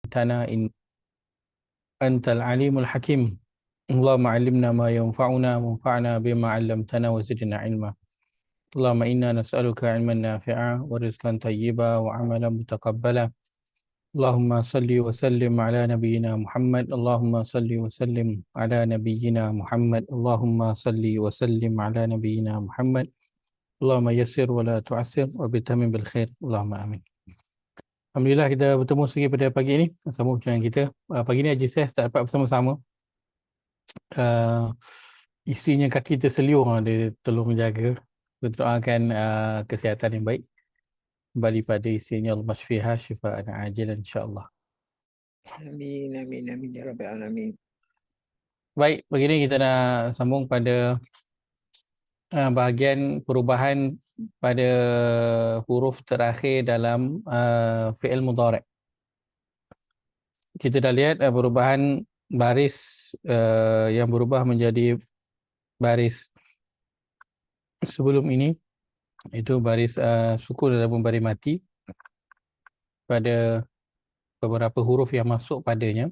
علمتنا إن أنت العليم الحكيم. اللهم علمنا ما ينفعنا وانفعنا بما علمتنا وزدنا علما. اللهم إنا نسألك علما نافعا ورزقا طيبا وعملا متقبلا. اللهم صل وسلم على نبينا محمد. اللهم صل وسلم على نبينا محمد. اللهم صل وسلم على نبينا محمد. اللهم يسر ولا تعسر وبتمم بالخير. اللهم آمين. Alhamdulillah kita bertemu lagi pada pagi ini. Sambung perjumpaan kita. Pagi ini Haji Seth tak dapat bersama-sama. Isterinya kaki terseliur, dia tolong menjaga. Kita doakan kesihatan yang baik kembali pada isterinya. Allah masfiha syifaan ajilan insya-Allah. Amin, amin, amin, ya Rabbal Alamin. Baik, pagi ini kita nak sambung pada bahagian perubahan pada huruf terakhir dalam fi'il mudhari'. Kita dah lihat perubahan baris yang berubah menjadi baris sebelum ini, itu baris sukun ataupun baris mati pada beberapa huruf yang masuk padanya,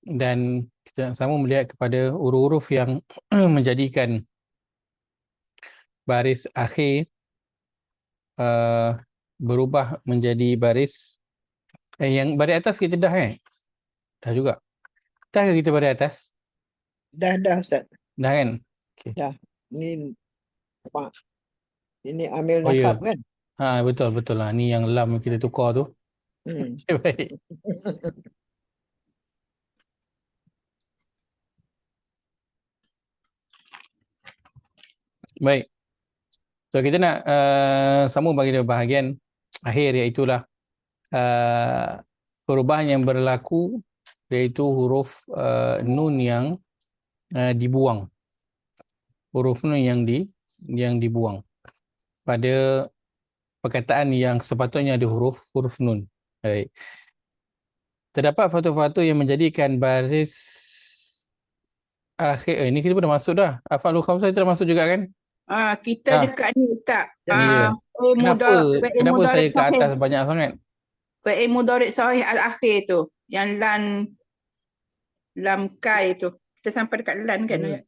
dan kita sama melihat kepada huruf-huruf yang menjadikan baris akhir berubah menjadi baris yang baris atas. Kita dah dah juga dah ke kita baris atas? Dah, Ustaz. Dah kan? Okay. Dah. Ini apa? Ini amil Oh ya, nasab kan? betul lah, ni yang lam kita tukar tu. Okay, baik. Baik. So kita nak sambung bagi bahagian akhir, iaitulah perubahan yang berlaku, iaitu huruf nun yang dibuang. Huruf nun yang dibuang pada perkataan yang sepatutnya ada huruf nun. Baik. Terdapat faktor-faktor yang menjadikan baris akhir. Ini kita pun dah masuk dah. Af'alul khamsah kita dah masuk juga kan? Kita dekat ni Ustaz. Ya. Kenapa saya ke atas banyak sangat? Fi'il mudhari' sahih al-akhir tu. Yang lam kai tu. Kita sampai dekat lan kan?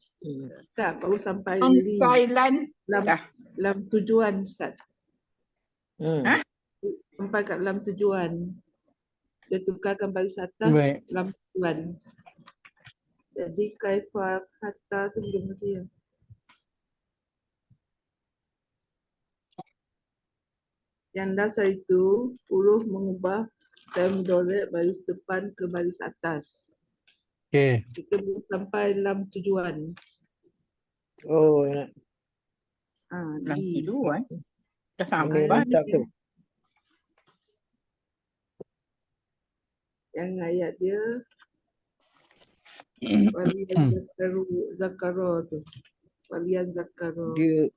Tak, baru sampai Kai lan. lam tujuan, Ustaz. Ha? Sampai kat lam tujuan. Dia tukarkan baris atas, Baik. lam tujuan. Jadi kaifa kata tu belum lagi ya. Yang dasar itu huruf mengubah fi'il mudhari' baris depan ke baris atas. Okey. Kita belum sampai lam tujuan. Oh, nak. Lam tujuan. Dah Amil sampai. nasab tu. Yang ayat dia waliyan zakaro tu. Waliyan zakaro. Dia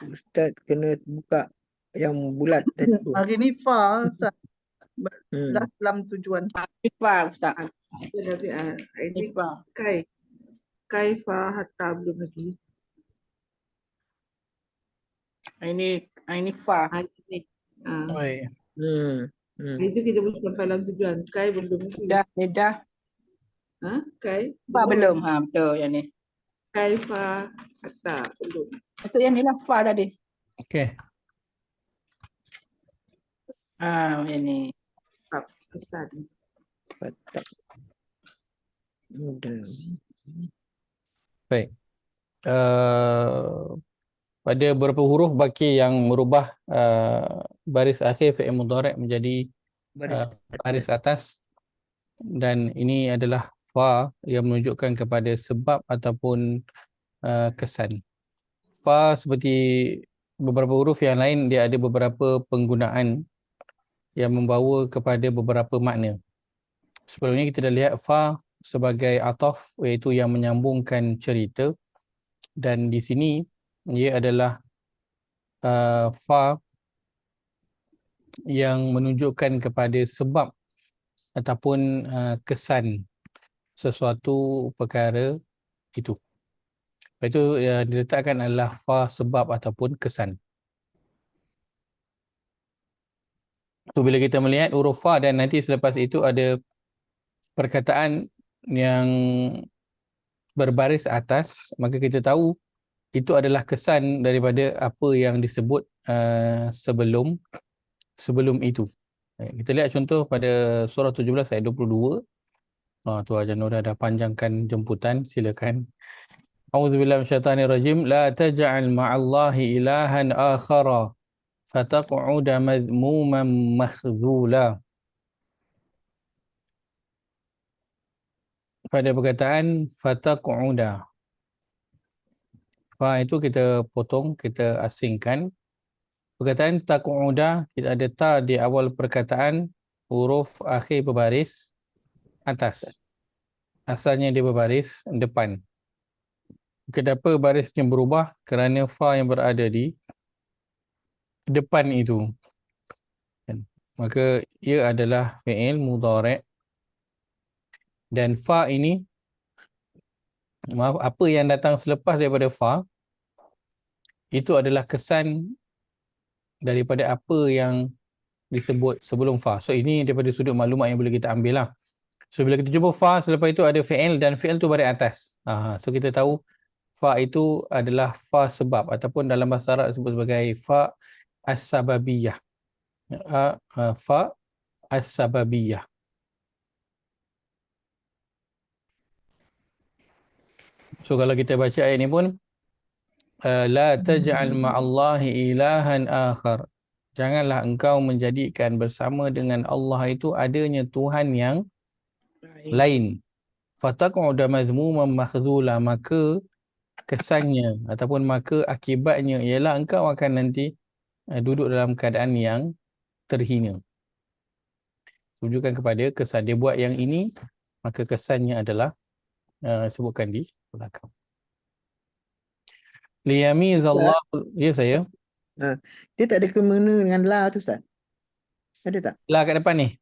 Ustaz kena buka yang bulat tadi tu. Hari ni fa Ustaz. Dah lam tujuan. Ifah Ustaz. Ini Ifah. kaifa hatta belum lagi. Ini fa. Ini. Baik. Itu kita belum sampai lam tujuan. Kai belum lagi. Dah. Kai. Fa belum. Betul yang ni. Kaifa hatta belum. Betul yang ni lah fa tadi. Okey. Yang ni. Pesan. Patah. Mudah. Baik. Pada beberapa huruf baki yang merubah baris akhir fi'il mudhari' menjadi baris atas, dan ini adalah fa yang menunjukkan kepada sebab ataupun kesan. Fa seperti beberapa huruf yang lain, dia ada beberapa penggunaan yang membawa kepada beberapa makna. Sebelumnya kita dah lihat fa sebagai ataf, iaitu yang menyambungkan cerita, dan di sini ia adalah fa yang menunjukkan kepada sebab ataupun kesan sesuatu perkara itu. Itu diletakkan adalah fa sebab ataupun kesan. So bila kita melihat huruf fa dan nanti selepas itu ada perkataan yang berbaris atas, maka kita tahu itu adalah kesan daripada apa yang disebut sebelum itu. Kita lihat contoh pada surah 17 ayat 22. Tu Ajar Nura dah panjangkan jemputan, silakan. A'udzubillahi minasyaitanirrajim. La taj'al ma'allahi ilahan akhara fataq'uda madhmuman makhzula. Pada perkataan fataq'uda, fa itu kita potong, kita asingkan. Perkataan taq'uda, kita ada ta di awal perkataan, huruf akhir berbaris atas. Asalnya dia berbaris depan. Kenapa barisnya berubah? Kerana fa yang berada di depan itu. Maka ia adalah fi'il mudhari'. Dan fa ini, apa yang datang selepas daripada fa, itu adalah kesan daripada apa yang disebut sebelum fa. So ini daripada sudut maklumat yang boleh kita ambil lah. So bila kita jumpa fa, selepas itu ada fi'il dan fi'il tu baris atas. So kita tahu fa itu adalah fa sebab ataupun dalam bahasa Arab disebut sebagai fa as-sababiyah. Fa as-sababiyah. So kalau kita baca ayat ni pun la taj'al ma'allahi ilahan akhar. Janganlah engkau menjadikan bersama dengan Allah itu adanya Tuhan yang lain. Fataq'uda madhmuman makhzula, maka kesannya ataupun maka akibatnya ialah engkau akan nanti duduk dalam keadaan yang terhina. Tunjukkan kepada kesan dia buat yang ini, maka kesannya adalah sebutkan di belakang. Liyamizallahu, ya saya. Dia tak ada kena dengan la tu, Ustaz? Ada tak? La kat depan ni.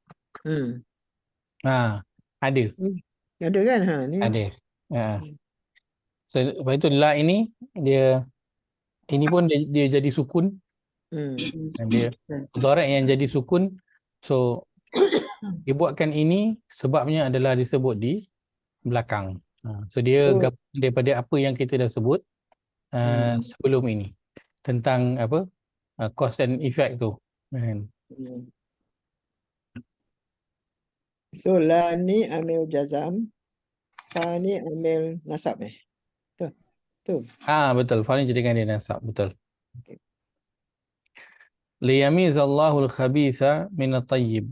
Ada. Ada kan? Ni. Ada. So, lepas itu la ini ini pun dia jadi sukun. Dia mudhari' yang jadi sukun. So dibuatkan ini sebabnya adalah disebut di belakang. So dia gabungan daripada apa yang kita dah sebut sebelum ini tentang apa cause and effect tu. So la ni amil jazam, fa ni amil nasab tu. Betul. Fa ni jadikan dia nasab, betul. Okay. Liyamizallahu al-khabitha min at-tayyib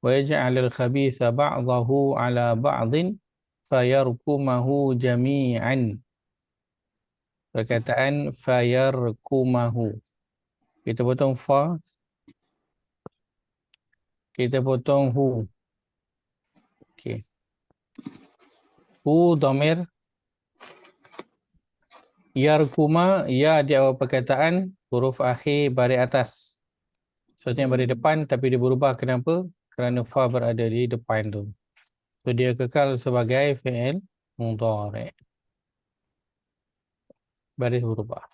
wa yaj'al al-khabitha ba'dahu 'ala ba'din fayarkumahu jami'an. Perkataan fayarkumahu, kita potong fa, kita potong hu. Okey. Hu dhamir, yarkuma, ya di awal perkataan, huruf akhir baris atas. Sesuatu yang baris depan tapi dia berubah, kenapa? Kerana fa berada di depan tu. So dia kekal sebagai fi'il mudhari'. Baris berubah.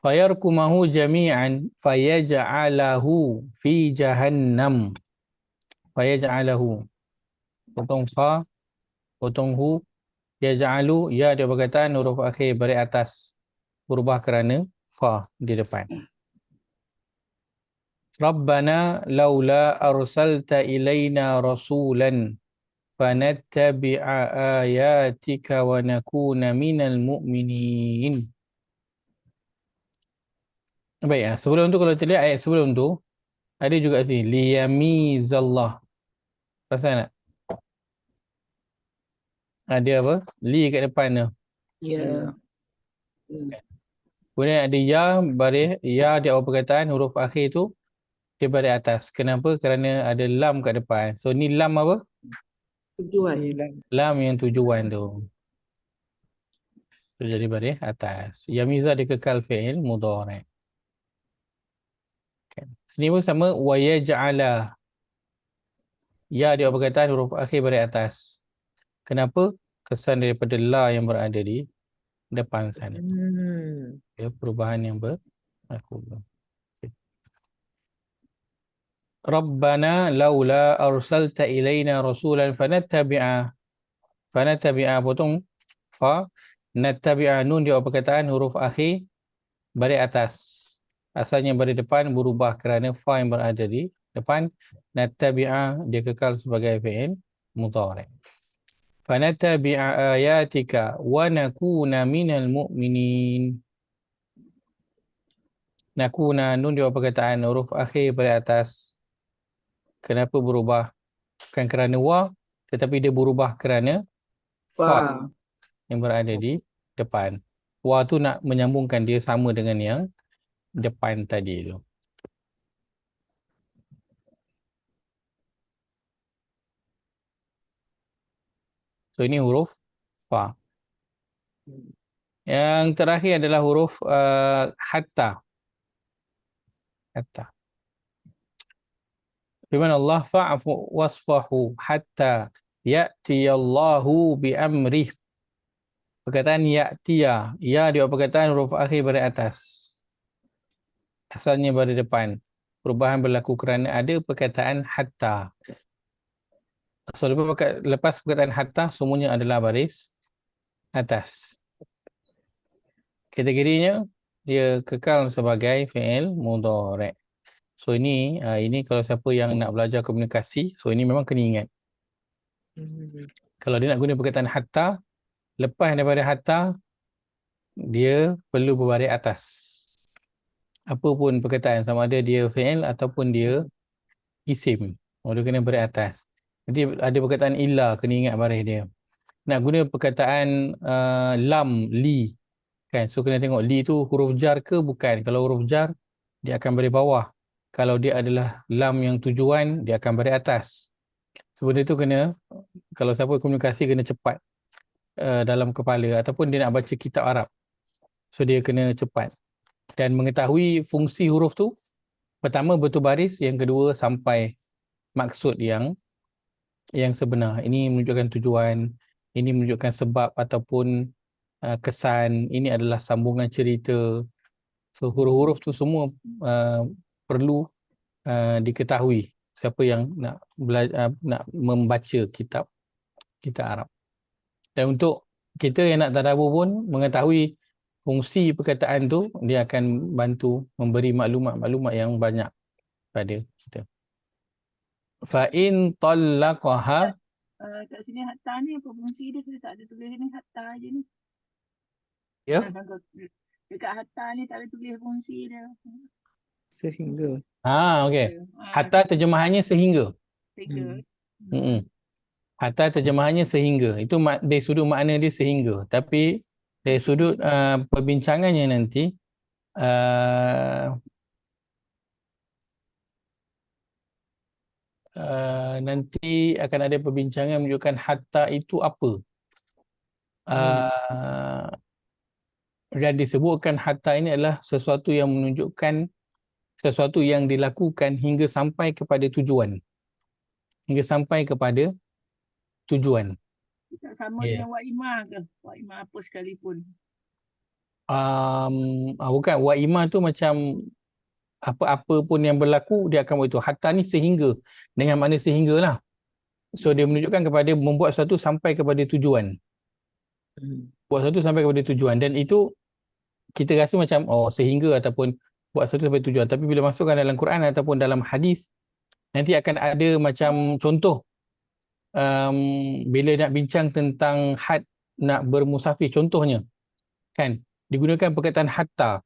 Fayarkumahu jami'an fayaj'alahu fi jahannam. Fayaj'alahu. Potong fa, potong hu, yaj'alu, ya dia perkataan huruf akhir baris atas. Berubah kerana fa di depan. Rabbana laula arsalta ilaina rasulan fanattabi'a ayatika wa nakuna minal mu'minin. Baik, sebelum tu kalau kita lihat ayat sebelum tu ada juga sini liyamizallah. Pasal tak? Ada apa? Li kat depan tu. Ya. Kemudian ada ya, baris ya di awal perkataan, huruf akhir tu dia baris atas. Kenapa? Kerana ada lam kat depan. So ni lam apa? Tujuan. Lam yang tujuan tu. So, jadi baris atas. Yamiza dia kekal fi'il mudhari'. Sini pun sama, wa yaj'ala. Ya di awal perkataan, huruf akhir baris atas. Kenapa? Kesan daripada la yang berada di depan sana. Ya, perubahan yang berlaku. Okay. Rabbana laula arsalta ilaina rasulan fanattabi'a potong fa nattabi'a nun dia perkataan huruf akhir baris atas. Asalnya baris depan berubah kerana fa yang berada di depan. Nattabi'a dia kekal sebagai fi'il mudhari'. Fanattabi'a ayatika wa nakuna minal mu'minin. Nakuna nun dia perkataan huruf akhir baris atas. Kenapa berubah? Bukan kerana wa, tetapi dia berubah kerana fa yang berada di depan. Wa tu nak menyambungkan dia sama dengan yang depan tadi tu. So ini huruf fa. Yang terakhir adalah huruf hatta. Hatta. Firman Allah fa'fu wasfahu hatta ya'tiyallahu bi amrih. Perkataan ya'tiya, ya dia perkataan huruf akhir baris atas. Asalnya baris depan. Perubahan berlaku kerana ada perkataan hatta. So lepas perkataan hatta semuanya adalah baris atas. Kategorinya dia kekal sebagai fi'il mudhari'. So ini kalau siapa yang nak belajar komunikasi, so ini memang kena ingat. Kalau dia nak guna perkataan hatta, lepas daripada hatta, dia perlu berbaris atas. Apa pun perkataan, sama ada dia fi'il ataupun dia isim. Dia kena baris atas. Nanti ada perkataan illa, kena ingat baris dia. Nak guna perkataan lam, li, kan? So kena tengok li tu huruf jar ke bukan. Kalau huruf jar, dia akan baris bawah. Kalau dia adalah lam yang tujuan, dia akan baris atas. Sebenarnya tu kena, kalau siapa komunikasi kena cepat dalam kepala ataupun dia nak baca kitab Arab. So dia kena cepat. Dan mengetahui fungsi huruf tu, pertama betul baris, yang kedua sampai maksud yang sebenar. Ini menunjukkan tujuan, ini menunjukkan sebab ataupun kesan, ini adalah sambungan cerita. So huruf-huruf tu semua perlu diketahui siapa yang nak nak membaca kitab Arab. Dan untuk kita yang nak tadabbur pun mengetahui fungsi perkataan tu, dia akan bantu memberi maklumat-maklumat yang banyak pada kita. Fa in talaqaha, Kat sini hatta ni apa fungsi dia? Kita tak ada tulis ni hatta je ni. ya, Dekat hatta ni tak ada tulis fungsi dia. Sehingga. okey. Hatta terjemahannya sehingga. Tiga. Hatta terjemahannya sehingga. Itu dari sudut makna dia sehingga. Tapi dari sudut perbincangannya nanti, nanti akan ada perbincangan menunjukkan hatta itu apa. Dan disebutkan hatta ini adalah sesuatu yang menunjukkan sesuatu yang dilakukan hingga sampai kepada tujuan. Hingga sampai kepada tujuan. Tak sama dengan wa'imah ke? Wa'imah apa sekalipun. Bukan, wa'imah tu macam apa-apa pun yang berlaku dia akan buat itu. Hatta ni sehingga, dengan makna sehingga lah. So dia menunjukkan kepada membuat sesuatu sampai kepada tujuan. Buat sesuatu sampai kepada tujuan. Dan itu kita rasa macam sehingga ataupun buat sesuatu sampai tujuan. Tapi bila masukkan dalam Quran ataupun dalam hadis, nanti akan ada macam contoh. Bila nak bincang tentang had, nak bermusafir contohnya, kan, digunakan perkataan hatta.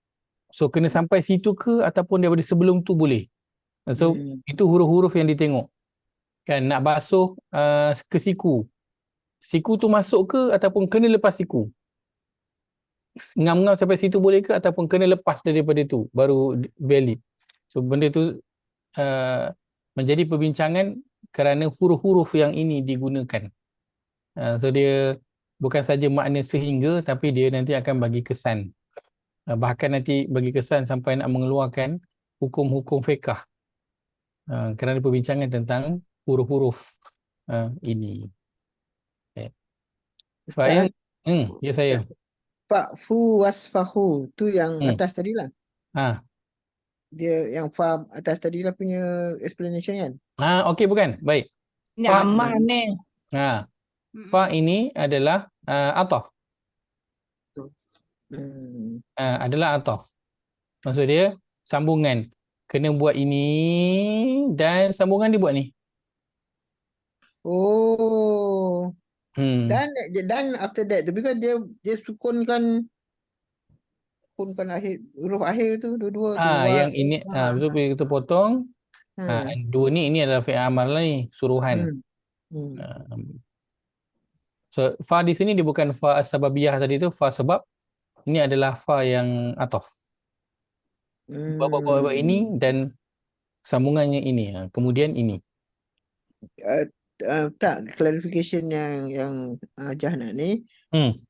So kena sampai situ ke ataupun daripada sebelum tu boleh. So itu huruf-huruf yang ditengok, kan. Nak basuh ke siku, siku tu masuk ke ataupun kena lepas siku. Ngam-ngam sampai situ boleh ke ataupun kena lepas daripada tu baru valid. So benda tu menjadi perbincangan kerana huruf-huruf yang ini digunakan. So dia bukan saja makna sehingga, tapi dia nanti akan bagi kesan. Bahkan nanti bagi kesan sampai nak mengeluarkan hukum-hukum fiqh kerana perbincangan tentang huruf-huruf ini. Fa'in, ya saya. Fa'fu wasfahu tu yang atas tadi lah. dia yang fa atas tadi lah punya explanation kan. Okey bukan? Baik. Fa, Nyaman ni. fa ini adalah ataf. Hmm. Adalah ataf. Maksud dia sambungan. Kena buat ini dan sambungan dia buat ni. Oh, Hmm. dan after that tu because dia sukunkan akhir huruf akhir tu dua-dua tu Yang ini betul bila kita potong. Dua ni ini adalah fi'il amal lah ni, suruhan. So fa di sini dia bukan fa as-sababiyah tadi tu, fa sebab. Ini adalah fa yang ataf. Bab ini dan sambungannya ini. Kemudian ini. Tak, clarification yang Jahanat ni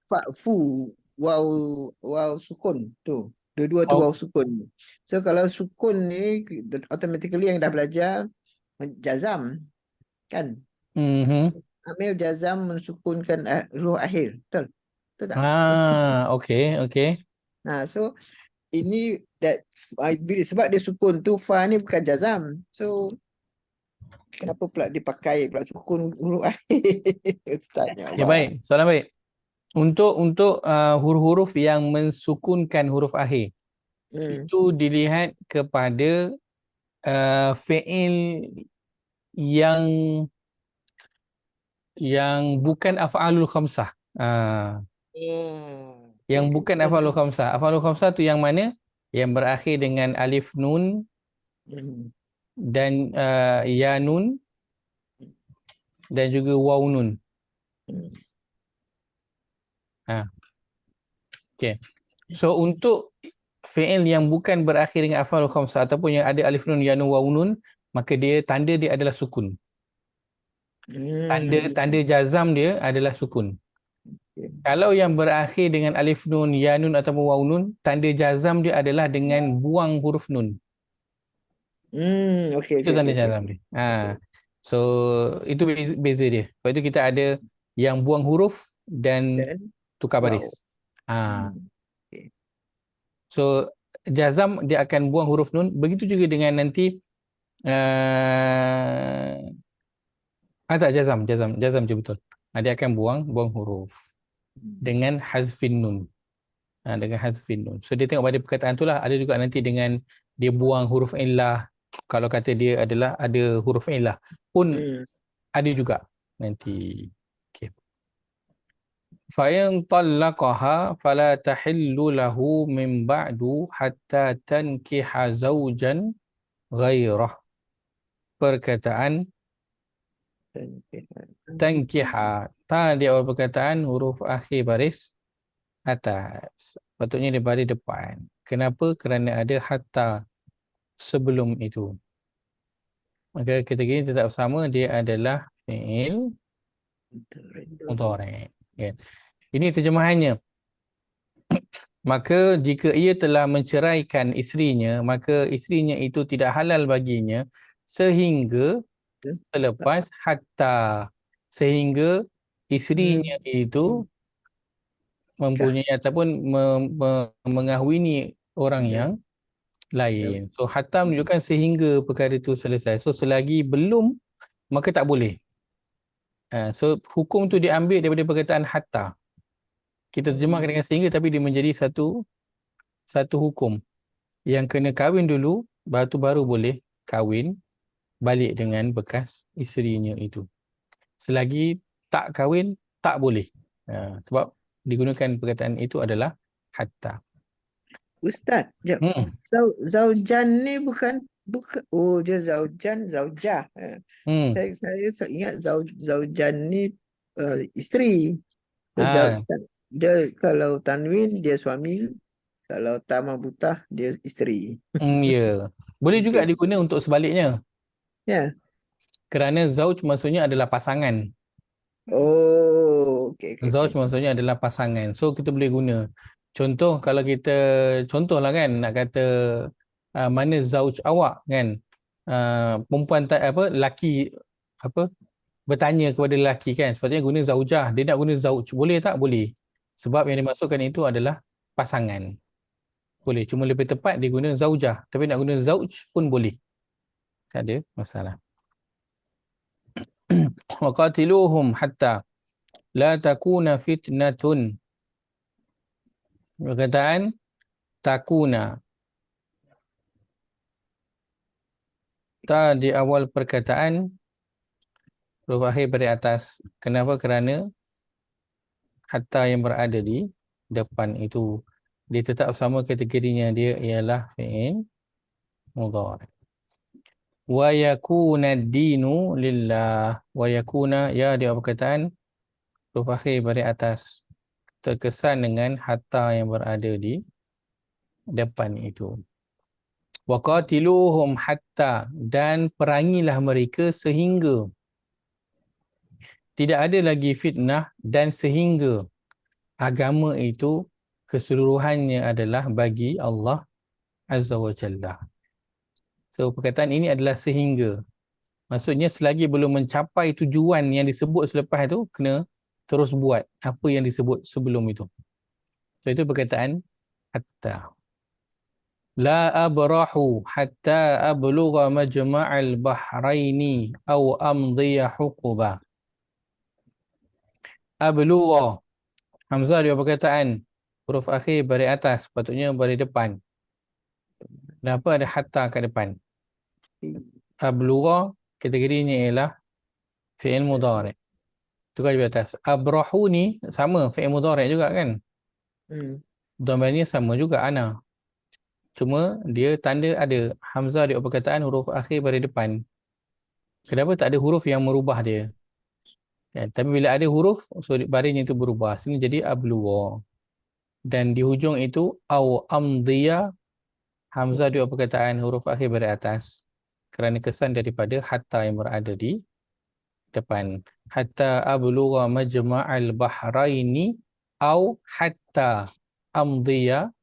fa fu waw sukun tu. Dua-dua tu waw sukun. So kalau sukun ni automatically yang dah belajar jazam kan? Amil jazam mensukunkan huruf akhir. Betul? Betul tak? Okey. So ini sebab dia sukun tu fa ni bukan jazam. So kenapa pula dipakai pula sukun huruf akhir? Ustaznya. Ya baik, soalan baik. Untuk huruf-huruf yang mensukunkan huruf akhir itu dilihat kepada fi'il yang bukan af'alul khamsah. Yang bukan af'alul khamsah. Af'alul khamsah tu yang mana? Yang berakhir dengan alif nun dan ya nun dan juga waw nun. Okay. So untuk fi'il yang bukan berakhir dengan af'alul khamsah ataupun yang ada alif nun, ya nun, waw nun, maka tanda dia adalah sukun. Tanda jazam dia adalah sukun. Kalau yang berakhir dengan alif nun, ya nun ataupun waw nun, tanda jazam dia adalah dengan buang huruf nun. Itu tanda jazam dia. So itu beza dia. Sebab itu kita ada yang buang huruf dan tukar baris. So jazam dia akan buang huruf nun. Begitu juga dengan nanti tak jazam je betul. Dia akan buang huruf dengan hazfin nun. Dengan hazfin nun. So dia tengok pada perkataan itulah. Ada juga nanti dengan dia buang huruf illah. Kalau kata dia adalah ada huruf illah pun ada juga nanti. Okey. Fa in talaqaha fala tahillu lahu min ba'du hatta tankiha zawjan ghairah. Perkataan tankiha, ta di awal perkataan huruf akhir baris atas. Patutnya di baris depan. Kenapa? Kerana ada hatta sebelum itu. Maka kategori tetap sama, dia adalah fi'il mudhari'. Ini terjemahannya. Maka jika ia telah menceraikan isterinya, maka isterinya itu tidak halal baginya sehingga selepas hatta, sehingga isterinya itu mempunyai ataupun mengahwini orang yang lain. So hatta menunjukkan sehingga perkara itu selesai. So selagi belum, maka tak boleh. So hukum tu diambil daripada perkataan hatta. Kita terjemahkan dengan sehingga, tapi dia menjadi satu hukum yang kena kahwin dulu, baru boleh kahwin balik dengan bekas isterinya itu. Selagi tak kahwin, tak boleh. Sebab digunakan perkataan itu adalah hatta. Ustaz, jap. Zaujan ni bukan dia zaujan, zaujah. Saya ingat zaujan ni isteri. Dia kalau tanwin dia suami, kalau ta marbutah dia isteri. Ya. Boleh juga diguna untuk sebaliknya. Ya. Kerana zauj maksudnya adalah pasangan. Okey. Zauj maksudnya adalah pasangan. So kita boleh guna. Contoh kalau kita contohlah kan nak kata mana zauj awak kan. Perempuan lelaki bertanya kepada lelaki kan. Sepatutnya guna zaujah. Dia nak guna zauj. Boleh tak? Boleh. Sebab yang dimasukkan itu adalah pasangan. boleh. Cuma lebih tepat dia guna zaujah. Tapi nak guna zauj pun boleh. Tak ada masalah. Wa qatiluhum hatta la takuna fitnatun. Perkataan takuna. Ta di awal perkataan huruf akhir pada atas. Kenapa? Kerana hatta yang berada di depan itu dia tetap sama kategorinya, dia ialah fi'il mudhari'. Wa yakuna ad-dinu lillah. Wa yakuna ya di awal perkataan huruf akhir pada atas terkesan dengan hatta yang berada di depan itu. Wa qatiluhum hatta, dan perangilah mereka sehingga. Tidak ada lagi fitnah dan sehingga agama itu keseluruhannya adalah bagi Allah Azza wa Jalla. So perkataan ini adalah sehingga. Maksudnya selagi belum mencapai tujuan yang disebut selepas itu, kena terus buat apa yang disebut sebelum itu. So itu perkataan hatta. La abrahu hatta ablugha majma'al bahraini aw amdiya huquba. Ablugha. Hamzah dia perkataan huruf akhir baris atas, patutnya baris depan. Kenapa ada hatta kat depan? Ablugha kategorinya ialah fi'il mudhari'. Tu kan di atas. Abrahu ni sama fi'il mudhari' juga kan? Dhamirnya sama juga ana. Cuma dia tanda ada hamzah di perkataan huruf akhir baris depan. Kenapa tak ada huruf yang merubah dia? Ya, tapi bila ada huruf, so barisnya itu berubah. Sini jadi ablugha. Dan di hujung itu au amdiya, hamzah di perkataan huruf akhir baris atas. Kerana kesan daripada hatta yang berada di depan. Hatta ablugha majma'al bahraini au hatta amdiya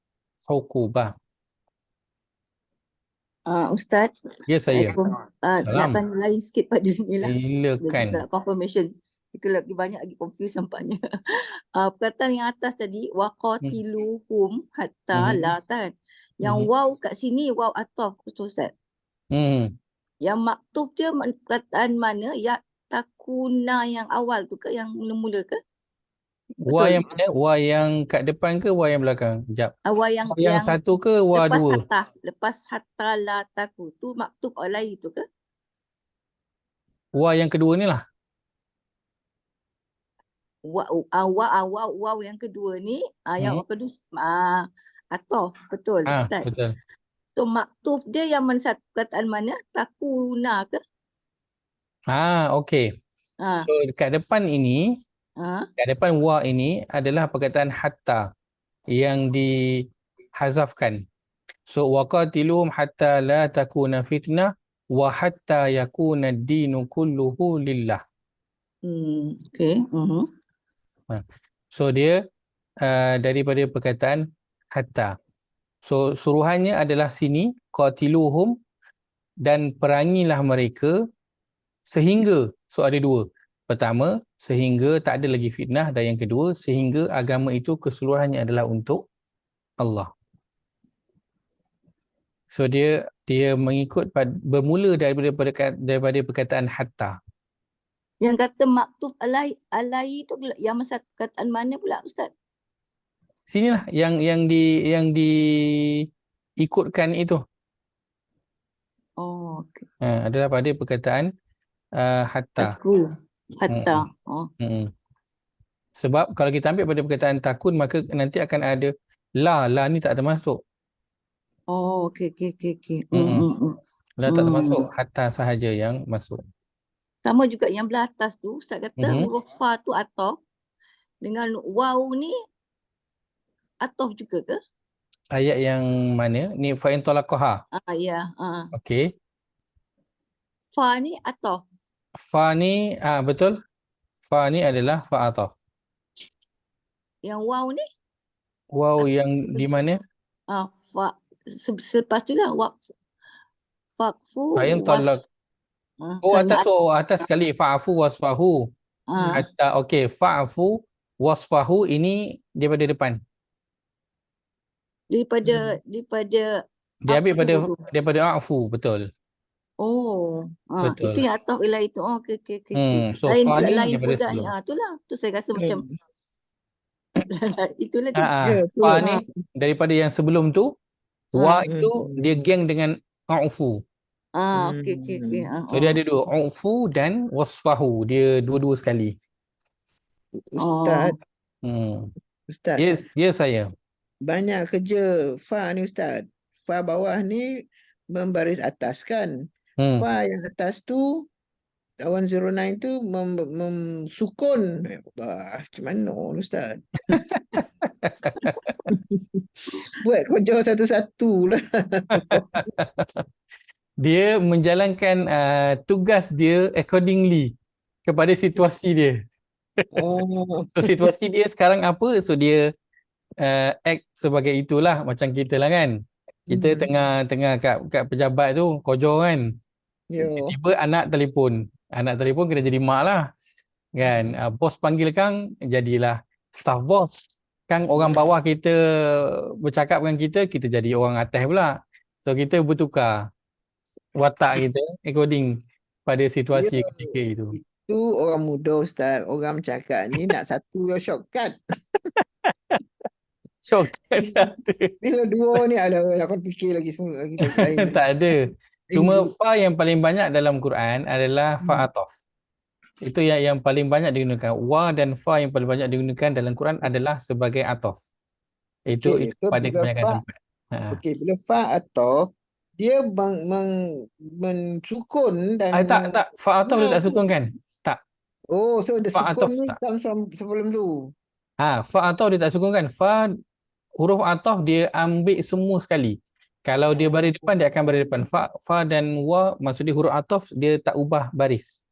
huqubah. Ustaz, Ya saya. nak Salam. tanya lain sikit pada ni lah. Silakan. Just nak confirmation. Itu lagi banyak lagi confuse nampaknya. Perkataan yang atas tadi, waqatiluhum hatta la kan. Yang waw kat sini waw ataf Ustaz. Yang maktub dia perkataan mana? Ya takuna yang awal tu ke, yang mula-mula ke? Wa Betul. yang mana? Wa yang kat depan ke wa yang belakang? Sekejap. Wa Yang satu ke wa lepas dua? lepas hatta la taku tu maktub alai tu ke? Wa yang kedua ni lah. Waw yang kedua ni yang kedua atau betul Ustaz. Betul. So maktub dia yang mana satu perkataan mana? Takuna ke? Okey. So dekat depan ini, kat depan wa ini adalah perkataan hatta yang dihazafkan. So waqatiluhum hatta la takuna fitnah wa hatta yakuna ad-dinu kulluhu lillah. Okey. So dia daripada perkataan hatta. So suruhannya adalah sini qatiluhum, dan perangilah mereka sehingga. So ada dua. Pertama, sehingga tak ada lagi fitnah, dan yang kedua, sehingga agama itu keseluruhannya adalah untuk Allah. So dia mengikut bermula daripada perkataan hatta. Yang kata maktub alai tu yang masa perkataan mana pula Ustaz? Sinilah yang diikutkan itu. Okey. Adalah pada perkataan hatta. Hatta. Sebab kalau kita ambil pada perkataan takun, maka nanti akan ada la ni tak termasuk. Okey. La tak termasuk, hatta sahaja yang masuk. Sama juga yang belah atas tu, Ustaz kata huruf fa tu ataf dengan waw ni ataf juga ke? Ayat yang mana? Ni fa in talaqaha. Ya. Okey. Fa ni ataf. Fa ni betul. Fa ni adalah fa ataf. Yang waw ni? Waw yang di mana? Fa selepas tu lah waqfu was. Atas sekali fa'fu wasfahu. Hatta okey, fa'fu wasfahu ini daripada depan. Daripada Dia ambil Akfu tu. daripada a'fu, betul. Oh, itu Betul. yang ataf ialah itu. Oh, okey. So Lain fa pula, ni lain daripada pula. sebelum. Itulah. Tu saya rasa macam itulah dia. Ya, Fa betul. ni daripada yang sebelum tu, wa itu dia geng dengan a'fu. Okey. So dia ada dua, a'fu dan wasfahu. Dia dua-dua sekali. Ustaz, Ustaz, Ya saya. banyak kerja fa ni Ustaz. Fa bawah ni membaris atas kan. Fa yang atas tu 109 tu sukun. Macam mana Ustaz? Buat kerja satu-satu lah. Dia menjalankan tugas dia accordingly kepada situasi dia. So situasi dia sekarang apa, so dia act sebagai itulah. Macam kita lah kan, kita tengah kat pejabat tu kojo kan, tiba-tiba anak telefon kena jadi mak lah kan. Bos panggil Kang, jadilah staff bos. Kang orang bawah kita bercakap dengan kita jadi orang atas pula. So kita bertukar watak kita according pada situasi ketika itu. Itu orang muda Ustaz. Orang cakap ni nak satu yang shortcut. Shortcut tak ada. Bila dua ni ada akan fikir lagi semua lagi lain. Tak ada. Cuma fa yang paling banyak dalam Quran adalah fa ataf. Itu yang paling banyak digunakan. Wa dan fa yang paling banyak digunakan dalam Quran adalah sebagai ataf. Itu so pada bila kebanyakan fa, tempat. bila fa ataf dia mensukun dan Tak. Fa ataf dia tak sukun kan? Tak. Oh, so the Fa sukun ataf ni tak. comes from sebelum tu. Fa ataf dia tak sukun kan? Fa, huruf ataf dia ambil semua sekali. Kalau dia baris depan, dia akan baris depan. Fa dan wa, maksudnya huruf ataf dia tak ubah baris.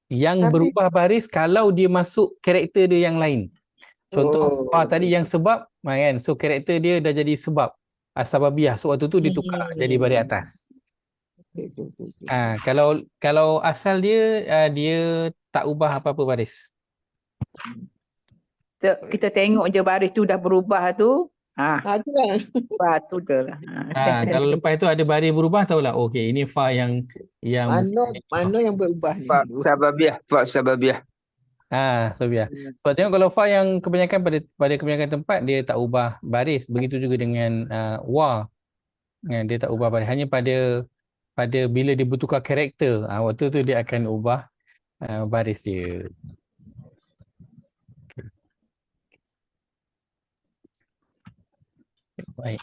Yang berubah baris kalau dia masuk karakter dia yang lain. Contoh fa tadi yang sebab kan. So karakter dia dah jadi sebab as-sababiyah. So waktu tu ditukar jadi baris atas. Kalau asal dia dia tak ubah apa-apa baris. Kita tengok je baris tu dah berubah tu. Itulah. Tu je lah. Kalau lepas tu ada baris berubah, tahulah okey ini fa yang Mana yang berubah ni? Fa sababiah. So biar. Sebab tengok kalau fa yang kebanyakan pada kebanyakan tempat dia tak ubah baris. Begitu juga dengan wa. Dia tak ubah baris. Hanya pada bila dia bertukar karakter, waktu tu dia akan ubah baris dia. Baik.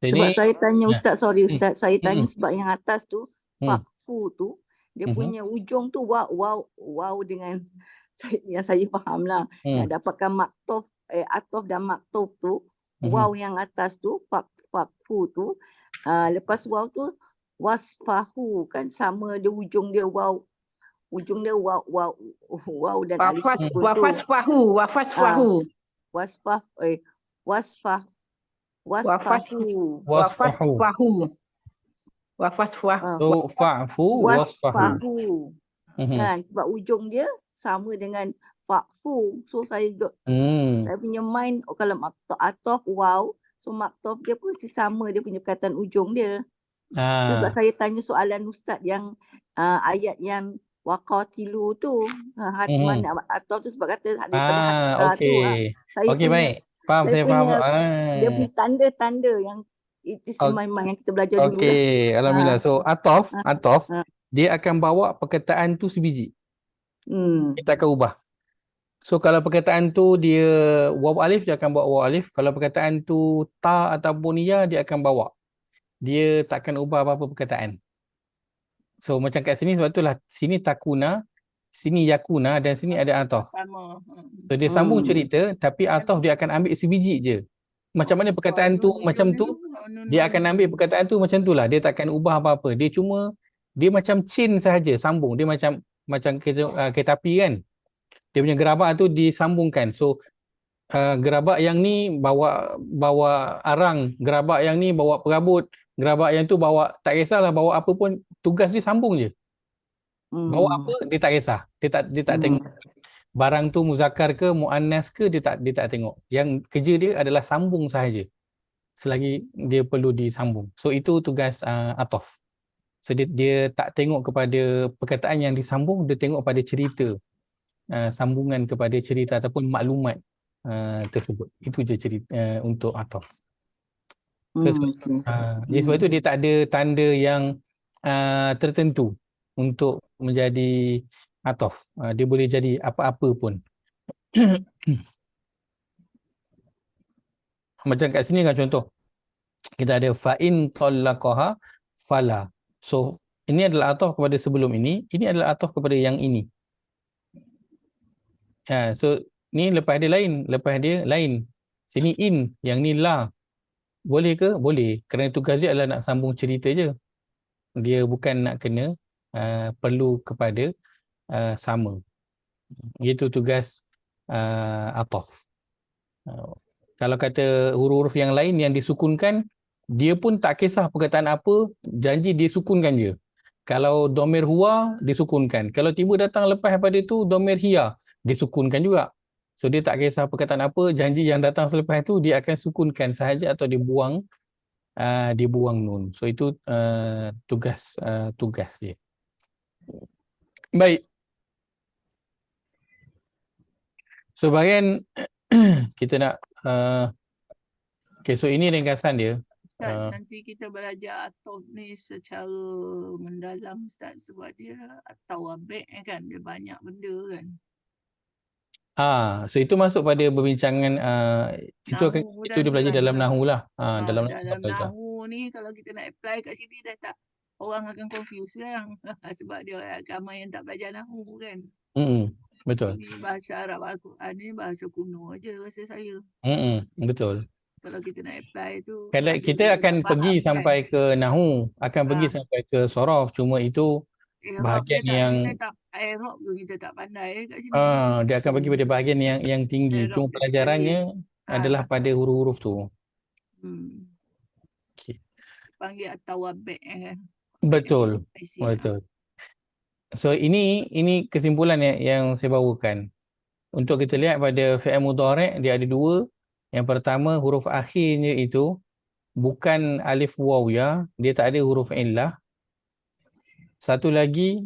Sebab saya tanya Ustaz, Ustaz, saya tanya sebab yang atas tu, fakfu tu, dia punya ujung tu wow dengan yang saya faham lah. Yang dapatkan maktuf, atof dan maktuf tu, wow yang atas tu, fakfu tu, lepas wow tu, wasfahu kan, sama dia ujung dia wow. Ujung dia wow dan alif sukun tu. Wafasfahu. So fa'fu wasfahu. Kan sebab ujung dia sama dengan fa'fu. So saya saya punya mind kalau maktuf ataf wow, so maktuf dia pun sama dia punya perkataan ujung dia. Juga saya tanya soalan Ustaz yang ayat yang waqatilu tu, mana ataf tu sebab kata daripada hatta tu. Saya okey, baik. Faham, saya faham. Dia punya tanda-tanda yang itu memang yang kita belajar dulu lah. Okey, alhamdulillah. So ataf dia akan bawa perkataan tu sebiji. Kita akan ubah. So kalau perkataan tu dia waw alif, dia akan bawa waw alif. Kalau perkataan tu ta ataupun ya, dia akan bawa. Dia takkan ubah apa-apa perkataan. So macam kat sini, sebab itulah sini takuna, sini yakuna dan sini ada ataf. So dia sambung cerita, tapi ataf dia akan ambil sebiji je. Macam mana perkataan tu macam tu, dia akan ambil perkataan tu macam tu lah. Dia takkan ubah apa-apa. Dia macam chain sahaja, sambung. Dia macam kereta api kan. Dia punya gerabak tu disambungkan. So gerabak yang ni bawa arang, gerabak yang ni bawa perabot, gerabak yang tu bawa, tak kisahlah bawa apa pun, tugas dia sambung je. Bawa apa dia tak kisah. Dia tak tengok barang tu muzakkar ke muannas ke dia tak tengok. Yang kerja dia adalah sambung sahaja. Selagi dia perlu disambung. So itu tugas atof. So dia tak tengok kepada perkataan yang disambung, dia tengok pada cerita, sambungan kepada cerita ataupun maklumat tersebut. Itu je cerita untuk atof. So, sebab itu dia tak ada tanda yang tertentu untuk menjadi atof. Dia boleh jadi apa-apa pun. Macam kat sini kan contoh. Kita ada fa'in tallaqaha fala. So ini adalah atof kepada sebelum ini adalah atof kepada yang ini. So ni lepas dia lain. Sini in, yang ni la. Boleh ke? Boleh. Kerana tugas dia adalah nak sambung cerita je. Dia bukan nak kena perlu kepada sama. Itu tugas atof. Kalau kata huruf-huruf yang lain yang disukunkan, dia pun tak kisah perkataan apa, janji dia sukunkan je. Kalau domir huwa, disukunkan. Kalau tiba datang lepas daripada itu, domir hiya, disukunkan juga. So dia tak kisah perkataan apa, janji yang datang selepas itu, dia akan sukunkan sahaja atau dibuang nun. So itu tugas dia. Baik. So bahagian kita nak okay, so ini ringkasan dia. Ustaz, nanti kita belajar atof ni secara mendalam Ustaz, sebab dia atau abek kan, dia banyak benda kan. So itu masuk pada perbincangan itu dia belajar dalam nahu lah. Dalam nahu ni kalau kita nak apply kat sini dah tak, orang akan confuse lah. Sebab dia ramai yang tak belajar nahu kan. Betul. Ini bahasa Arab Al-Quran ni bahasa kuno aja rasa saya. Betul. Kalau kita nak apply tu, Kalau kita akan pergi sampai ke nahu, akan pergi sampai ke sorof, cuma itu bahagian yang Arab tu kita tak pandai kat sini. Dia akan pergi pada bahagian yang tinggi. Cuma pelajarannya adalah pada huruf-huruf tu. Okay. Panggil at-tawabbi' kan. Betul. So ini kesimpulan yang saya bawakan. Untuk kita lihat pada fi'il mudhari' dia ada dua. Yang pertama huruf akhirnya itu bukan alif waw ya, dia tak ada huruf illah. Satu lagi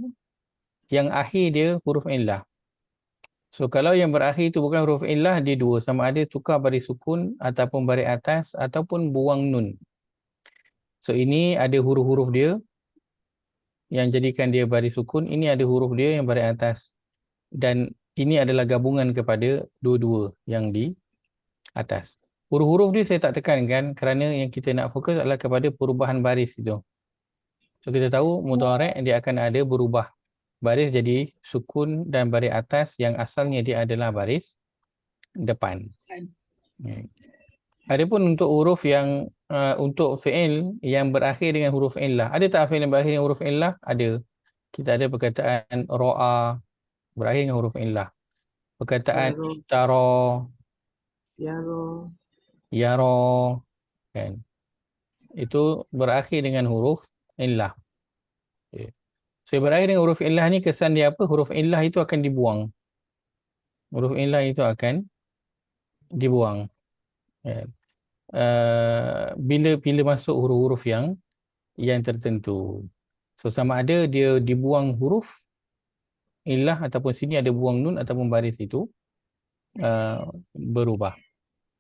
yang akhir dia huruf illah. So kalau yang berakhir itu bukan huruf illah, dia dua, sama ada tukar baris sukun ataupun baris atas ataupun buang nun. So ini ada huruf-huruf dia yang jadikan dia baris sukun, ini ada huruf dia yang baris atas. Dan ini adalah gabungan kepada dua-dua yang di atas. Huruf-huruf dia saya tak tekankan kerana yang kita nak fokus adalah kepada perubahan baris itu. So kita tahu mudhari' dia akan ada berubah baris jadi sukun dan baris atas yang asalnya dia adalah baris depan. Adapun untuk huruf yang untuk fi'il yang berakhir dengan huruf illah, ada tak fi'il yang berakhir dengan huruf illah? Ada. Kita ada perkataan ra'a berakhir dengan huruf illah. Perkataan ishtara, yara kan. Itu berakhir dengan huruf illah. Okay. So berakhir dengan huruf illah ni kesan dia apa? Huruf illah itu akan dibuang. Huruf illah itu akan dibuang. Kan. Bila masuk huruf-huruf yang tertentu. So sama ada dia dibuang huruf illah ataupun sini ada buang nun ataupun baris itu berubah.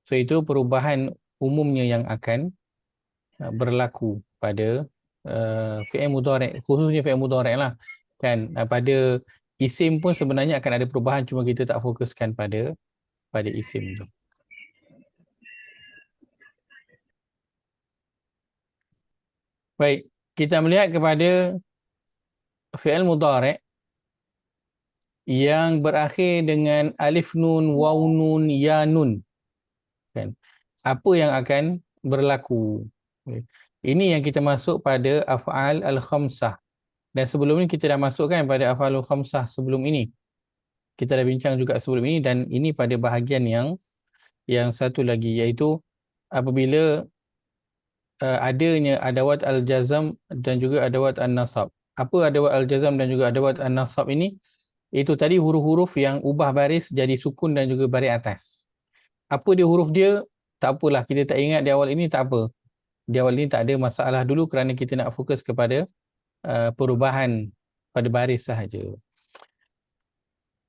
So itu perubahan umumnya yang akan berlaku pada fi'il mudhari', khususnya fi'il mudhari' lah. Kan pada isim pun sebenarnya akan ada perubahan, cuma kita tak fokuskan pada isim tu. Baik, kita melihat kepada fi'il mudhari' yang berakhir dengan alif nun, waw nun, ya nun. Kan? Apa yang akan berlaku? Ini yang kita masuk pada af'al al-khamsah. Dan sebelum ini kita dah masukkan pada af'al al-khamsah sebelum ini. Kita dah bincang juga sebelum ini dan ini pada bahagian yang satu lagi, iaitu apabila adanya adawat al-jazam dan juga adawat an-nasab. Apa adawat al-jazam dan juga adawat an-nasab ini? Itu tadi huruf-huruf yang ubah baris jadi sukun dan juga baris atas. Apa dia huruf dia? Tak apalah, kita tak ingat di awal ini, tak apa. Di awal ini tak ada masalah dulu kerana kita nak fokus kepada perubahan pada baris sahaja.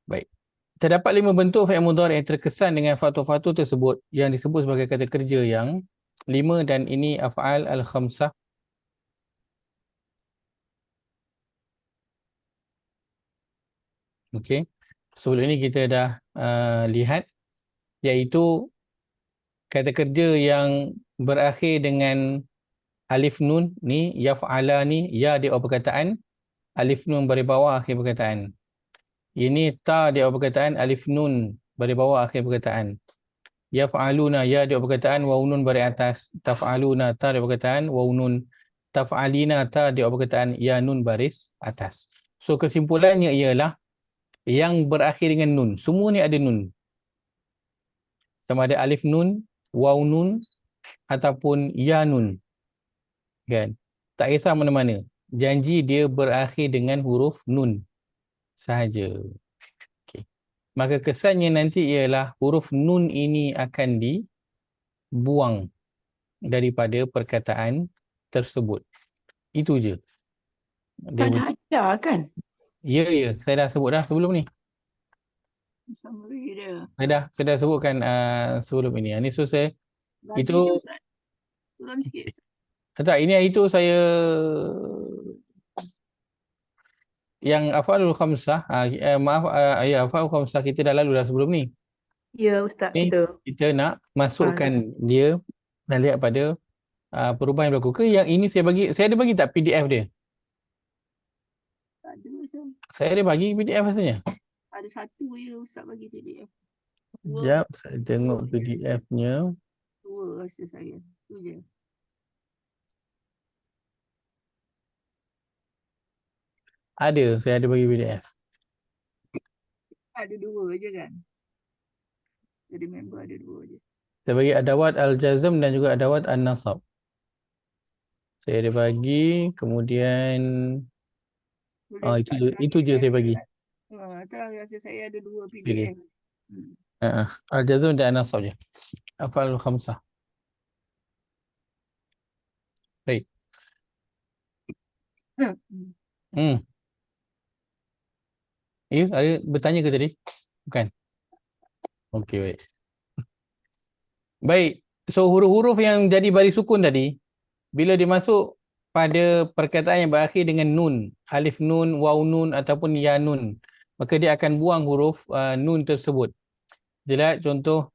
Baik. Terdapat 5 bentuk fi'il mudhari' yang terkesan dengan faktor-faktor tersebut yang disebut sebagai kata kerja yang 5, dan ini af'al al-khamsah. Okey. Sebelum ini kita dah lihat, iaitu kata kerja yang berakhir dengan alif nun ni, yaf'ala ni, ya di awal perkataan, alif nun baris bawah akhir perkataan. Ini ta di awal perkataan, alif nun baris bawah akhir perkataan. Yaf'aluna, ya di awal perkataan, waw nun baris atas. Taf'aluna, ta di awal perkataan, waw nun. Taf'alina, ta di awal perkataan, ya nun baris atas. So kesimpulannya ialah yang berakhir dengan nun, semua ni ada nun. Sama ada alif nun, waw nun ataupun ya nun. Kan? Tak kisah mana-mana. Janji dia berakhir dengan huruf nun sahaja. Okay. Maka kesannya nanti ialah huruf nun ini akan dibuang daripada perkataan tersebut. Itu je. Kan ada kan? Ya, saya dah sebut dah sebelum ni. Summary dia. Saya dah sebutkan sebelum ini. Ini so saya Bagi itu dia, Ustaz. Turun sikit. Ustaz. tak, ini itu saya yang af'alul khamsah, ya af'alul khamsah kita dah lalu dah sebelum ni. Ya Ustaz, Ni betul. kita nak masukkan dia dan lihat pada perubahan yang berlaku. Ke yang ini saya ada bagi tak PDF dia? Tak ada, Ustaz. Saya ada bagi PDF rasanya. Ada satu je Ustaz bagi PDF. Sekejap, saya tengok PDF-nya. 2 rasa saya. Tu je. Ada, saya ada bagi PDF. Ada 2 je kan? Jadi member ada 2 je. Saya bagi adawat al-jazm dan juga adawat an-nasab. Saya ada bagi, kemudian Boleh, Ustaz. itu je saya bagi. Terang rasa saya ada 2 Okay. PDF. Al-jazm dan an-nasab je. Af'alul khamsah. Baik. Ya, ada bertanya ke tadi? Bukan? Okey, baik. Baik, so huruf-huruf yang jadi baris sukun tadi, bila dia masuk pada perkataan yang berakhir dengan nun, alif nun, waw nun ataupun ya nun, maka dia akan buang huruf nun tersebut. Lihat contoh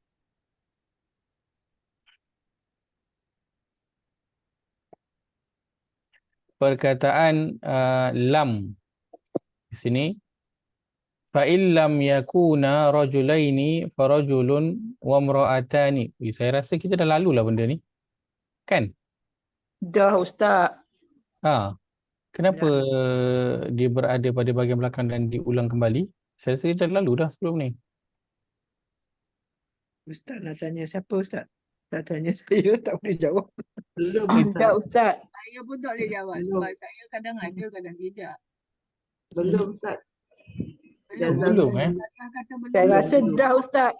perkataan lam di sini. Fa'il lam yakuna rajulaini farajulun wa imra'atani. Saya rasa kita dah lalu lah benda ni. Kan? Dah Ustaz. Kenapa dia berada pada bahagian belakang dan diulang kembali? Saya rasa kita dah lalu dah sebelum ni. Ustaz nak tanya siapa Ustaz? Tak tanya saya, tak boleh jawab. Belum Ada Ustaz. Ustaz. Saya pun tak boleh jawab sebab saya kadang ada, kadang tidak. Belum Ustaz. Belum, Kata belum. Saya rasa dah Ustaz.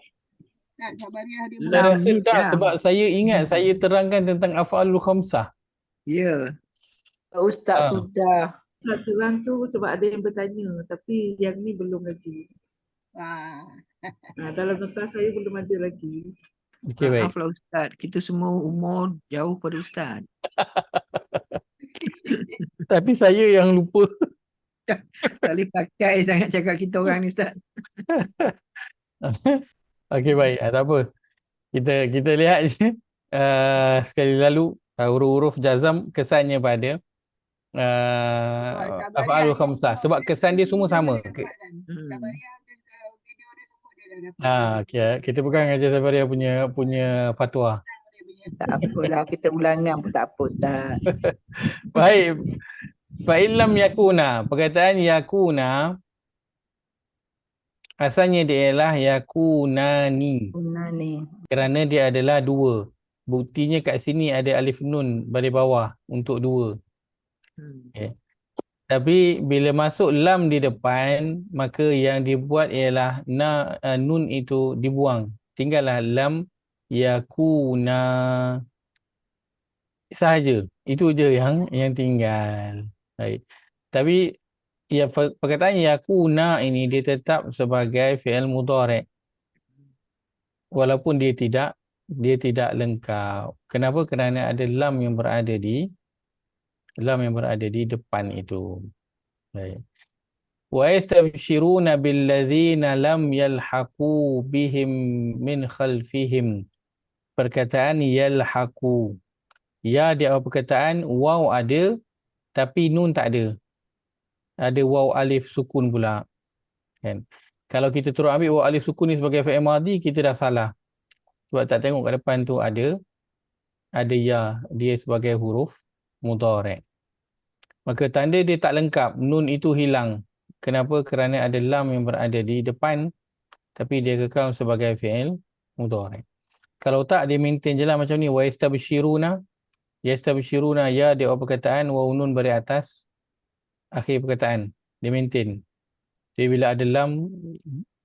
Tak, Sabariah dia Saya Lam rasa ni dah dah. sebab saya ingat saya terangkan tentang af'alul khamsah. Ya. Ustaz sudah. Ustaz terang tu sebab ada yang bertanya tapi yang ni belum lagi. Dalam nota saya belum ada lagi. Okey, baik. Maaflah Ustaz, kita semua umur jauh pada Ustaz. Tapi saya yang lupa. Tak boleh pakai sangat cakap kita orang ni Ustaz. Okey, baik. Tak apa. Kita lihat je. Sekali lalu huruf-huruf jazam kesannya pada af'alul khamsah sebab kesan dia semua sama. Sabariah kalau video dia semua dia dah dapat. Okey, kita pegang aja Sabariah punya fatwa. Tak apalah, kita ulangan pun tak apa Ustaz. Baik. Fa'ilam yakuna. Perkataan yakuna asalnya dia ialah yakunani. Ni. Kerana dia adalah 2. Buktinya kat sini ada alif nun baris bawah untuk 2. Okay. Tapi bila masuk lam di depan, maka yang dibuat ialah nun itu dibuang. Tinggallah lam yakuna sahaja. Itu je yang tinggal. Baik. Tapi ya perkataan yakuna ini dia tetap sebagai fi'il mudhari'. Walaupun dia tidak lengkap. Kenapa? Kerana ada lam yang berada di depan itu. Baik. Wa yastabshiruna billadzina lam yalhaqu bihim min khalfihim. Perkataan yalhaqu. Ya di awal perkataan, waw ada tapi nun tak ada. Ada waw alif sukun pula. Kan? Kalau kita terus ambil waw alif sukun ni sebagai fi'il madhi, kita dah salah. Sebab tak tengok kat depan tu ada ya, dia sebagai huruf mudhari'. Maka tanda dia tak lengkap, nun itu hilang. Kenapa? Kerana ada lam yang berada di depan tapi dia kekal sebagai fi'il mudhari'. Kalau tak, dia maintain je lah macam ni. Wa yastabshiruna ya di awal perkataan, waw nun bari atas akhir perkataan. Dia maintain. Jadi bila ada lam,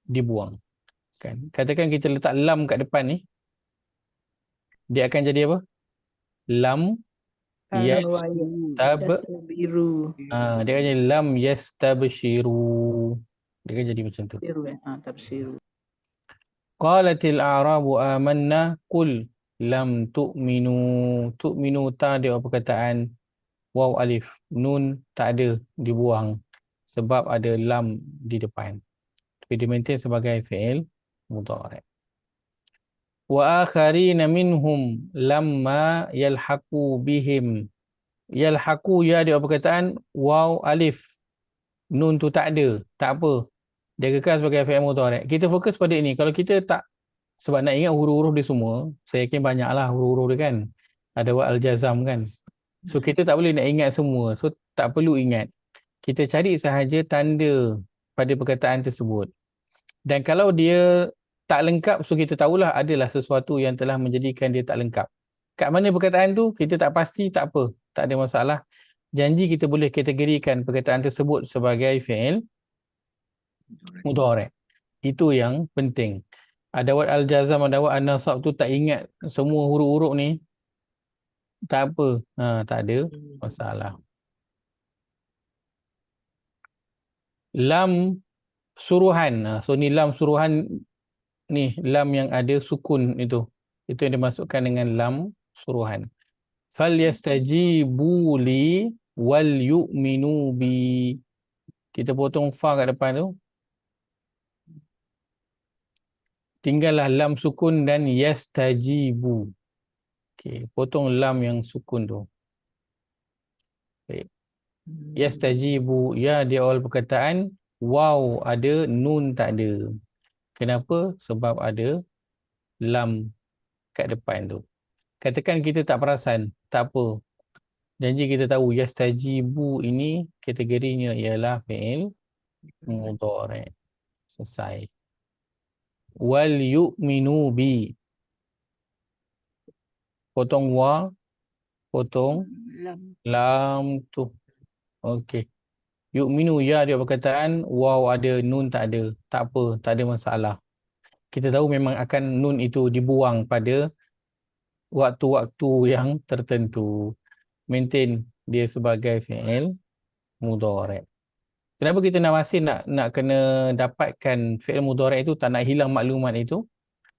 dibuang. Kan? Katakan kita letak lam kat depan ni, dia akan jadi apa? Lam Biru. dia akan jadi lam yastabshiru. Dia akan jadi macam tu. Biru tafsir. Qalatil a'rabu amanna qul lam tu'minu. Tu'minu ta dia perkataan waw alif. Nun tak ada, dibuang sebab ada lam di depan. Tapi dia maintain sebagai fi'il mudhari'. Wa akharina minhum lamma yalhaqu bihim. Yalhaqu ya dia perkataan waw alif. Nun tu tak ada, tak apa. Dia kekal sebagai fi'il mudhari'. Kita fokus pada ini. Kalau kita tak, sebab nak ingat huruf-huruf dia semua, saya yakin banyaklah huruf-huruf dia kan. Ada wa al-jazam kan. So kita tak boleh nak ingat semua. So tak perlu ingat. Kita cari sahaja tanda pada perkataan tersebut. Dan kalau dia tak lengkap, so kita tahulah adalah sesuatu yang telah menjadikan dia tak lengkap. Kat mana perkataan tu, kita tak pasti, tak apa. Tak ada masalah. Janji kita boleh kategorikan perkataan tersebut sebagai fi'il mudhari'. Itu yang penting. Adawat al-jazam, adawat al-nasab tu tak ingat semua huruf-huruf ni, tak apa. Tak ada masalah. Lam suruhan. So ni lam suruhan ni, lam yang ada sukun itu. Itu yang dimasukkan dengan lam suruhan. Fal yastajibu li wal yu'minu bi. Kita potong fa kat depan tu. Tinggallah lam sukun dan yastajibu. Okey, potong lam yang sukun tu. Baik. Yastajibu ya di awal perkataan, waw ada, nun tak ada. Kenapa? Sebab ada lam kat depan tu. Katakan kita tak perasan, tak apa. Janji kita tahu yastajibu ini kategorinya ialah fi'il mudhari'. Selesai. Wal yu'minu bi. Potong wa, potong lam tu. Okey. Yu'minu ya dia perkataan, waw ada, nun tak ada. Tak apa, tak ada masalah. Kita tahu memang akan nun itu dibuang pada waktu-waktu yang tertentu. Maintain dia sebagai fi'il mudhari'. Kenapa kita masih nak kena dapatkan fi'il mudhari' itu, tak nak hilang maklumat itu?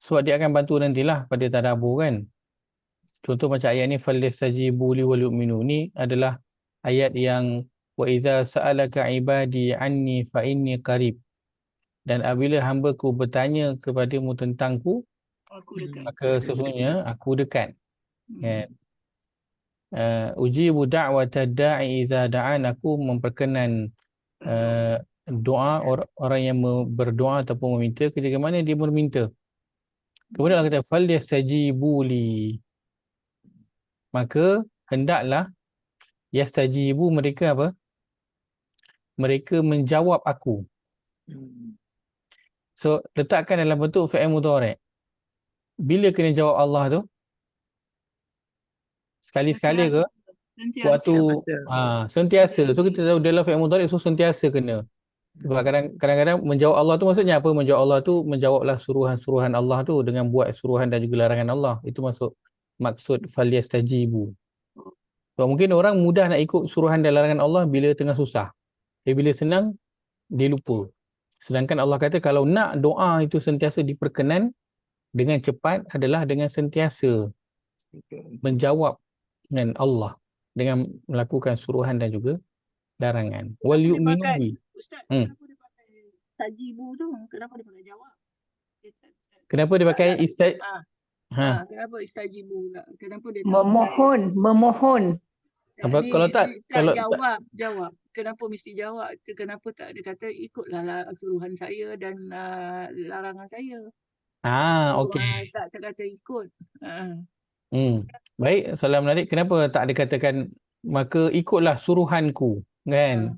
Sebab dia akan bantu nantilah pada tadabbur kan. Contoh macam ayat ni, falyastajibu li wal yu'minu. Ni adalah ayat yang wa idza sa'alaka ibadi anni fa inni qarib. Dan apabila hamba-Ku bertanya kepadamu tentangku, maka sesungguhnya aku dekat. Kan? Ujibu da'wata da'i idza da'an. Aku memperkenan doa orang yang berdoa ataupun meminta ketika mana dia meminta. Kemudian Allah kata falyastajibu li. Maka hendaklah yastajibu, mereka apa? Mereka menjawab aku. So letakkan dalam bentuk fi'il mudhari'. Bila kena jawab Allah tu? Sekali-sekali ke? waktu sentiasa. So kita tahu dalam fi'il mudhari' so sentiasa kena. Sebab kadang-kadang menjawab Allah tu maksudnya apa? Menjawab Allah tu menjawablah suruhan-suruhan Allah tu dengan buat suruhan dan juga larangan Allah. Itu maksud falyastajibu. Sebab mungkin orang mudah nak ikut suruhan dan larangan Allah bila tengah susah. Tapi bila senang dia lupa. Sedangkan Allah kata kalau nak doa itu sentiasa diperkenan dengan cepat adalah dengan sentiasa menjawab dengan Allah dengan melakukan suruhan dan juga larangan. Wal yu'minu bi. Ustaz, kenapa dia pakai tajibu tu? Kenapa dia pakai jawab? Kenapa dia pakai Kenapa istajibu pula? Kenapa dia Memohon. Apa kalau tak jawab. Kenapa mesti jawab? Kenapa tak dia kata ikutlah suruhan saya dan larangan saya? Okey. Tak kata ikut. Baik, soalan menarik. Kenapa tak dikatakan maka ikutlah suruhanku, kan?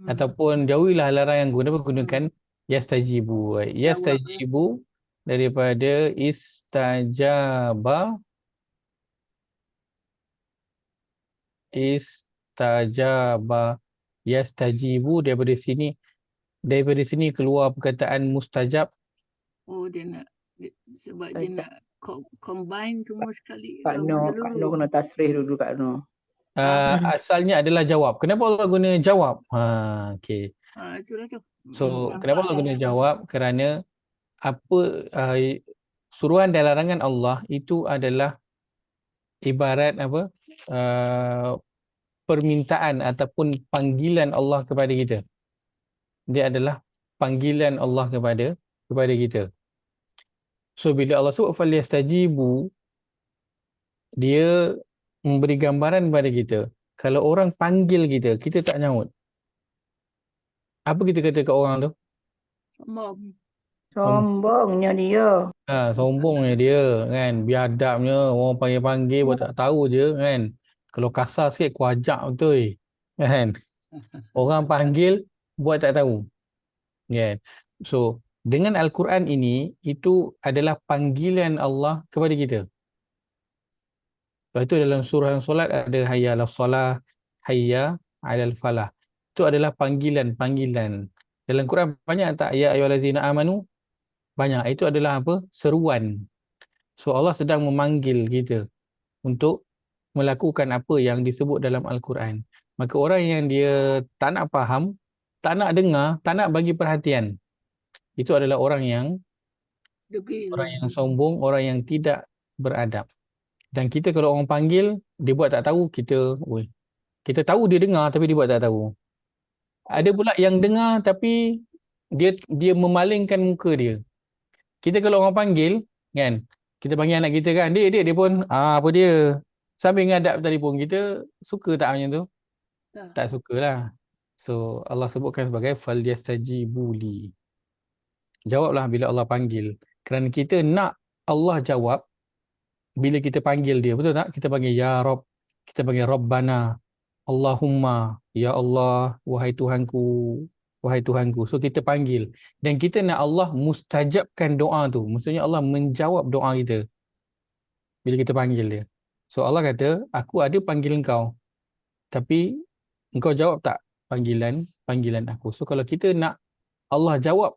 Ataupun jauhilah laranganku. Kenapa gunakan yastajibu? Yastajibu daripada istajaba. Yastajibu daripada sini keluar perkataan mustajab. Dia nak sebab dia nak combine semua sekali. Kak Noh kena tasrih dulu Kak Noh. Asalnya adalah jawab. Kenapa Allah guna jawab? Okey. Itulah tu. So, kenapa Allah guna jawab? Kerana suruhan dan larangan Allah itu adalah ibarat permintaan ataupun panggilan Allah kepada kita. Dia adalah panggilan Allah kepada kita. So bila Allah sebut falyastajibu, dia memberi gambaran kepada kita. Kalau orang panggil kita, kita tak nyaut. Apa kita kata kat orang tu? Sombongnya dia. Sombongnya dia, kan? Biadabnya, orang panggil-panggil buat tak tahu je, kan? Kalau kasar sikit, aku ajak betul, kan? Orang panggil buat tak tahu, kan? So dengan Al-Quran ini, itu adalah panggilan Allah kepada kita. Lepas itu dalam surah solat ada hayya 'alas salah, hayya 'alal falah. Itu adalah panggilan. Dalam Quran banyak tak ya ayyuhallazina amanu? Banyak. Itu adalah apa? Seruan. So Allah sedang memanggil kita untuk melakukan apa yang disebut dalam Al-Quran. Maka orang yang dia tak nak faham, tak nak dengar, tak nak bagi perhatian, itu adalah orang yang sombong, orang yang tidak beradab. Dan kita kalau orang panggil, dia buat tak tahu, kita tahu dia dengar tapi dia buat tak tahu. Ada pula yang dengar tapi dia memalingkan muka dia. Kita kalau orang panggil, kan, kita panggil anak kita kan, dia pun apa dia sambil ngadap telefon, kita suka tak macam tu? Tak sukalah. So Allah sebutkan sebagai falyastajibu li. Jawablah bila Allah panggil. Kerana kita nak Allah jawab bila kita panggil dia. Betul tak? Kita panggil ya Rabb, kita panggil Rabbana, Allahumma, ya Allah, wahai Tuhanku, wahai Tuhanku. So kita panggil dan kita nak Allah mustajabkan doa tu. Maksudnya Allah menjawab doa kita bila kita panggil dia. So Allah kata, aku ada panggil engkau, tapi engkau jawab tak panggilan aku. So kalau kita nak Allah jawab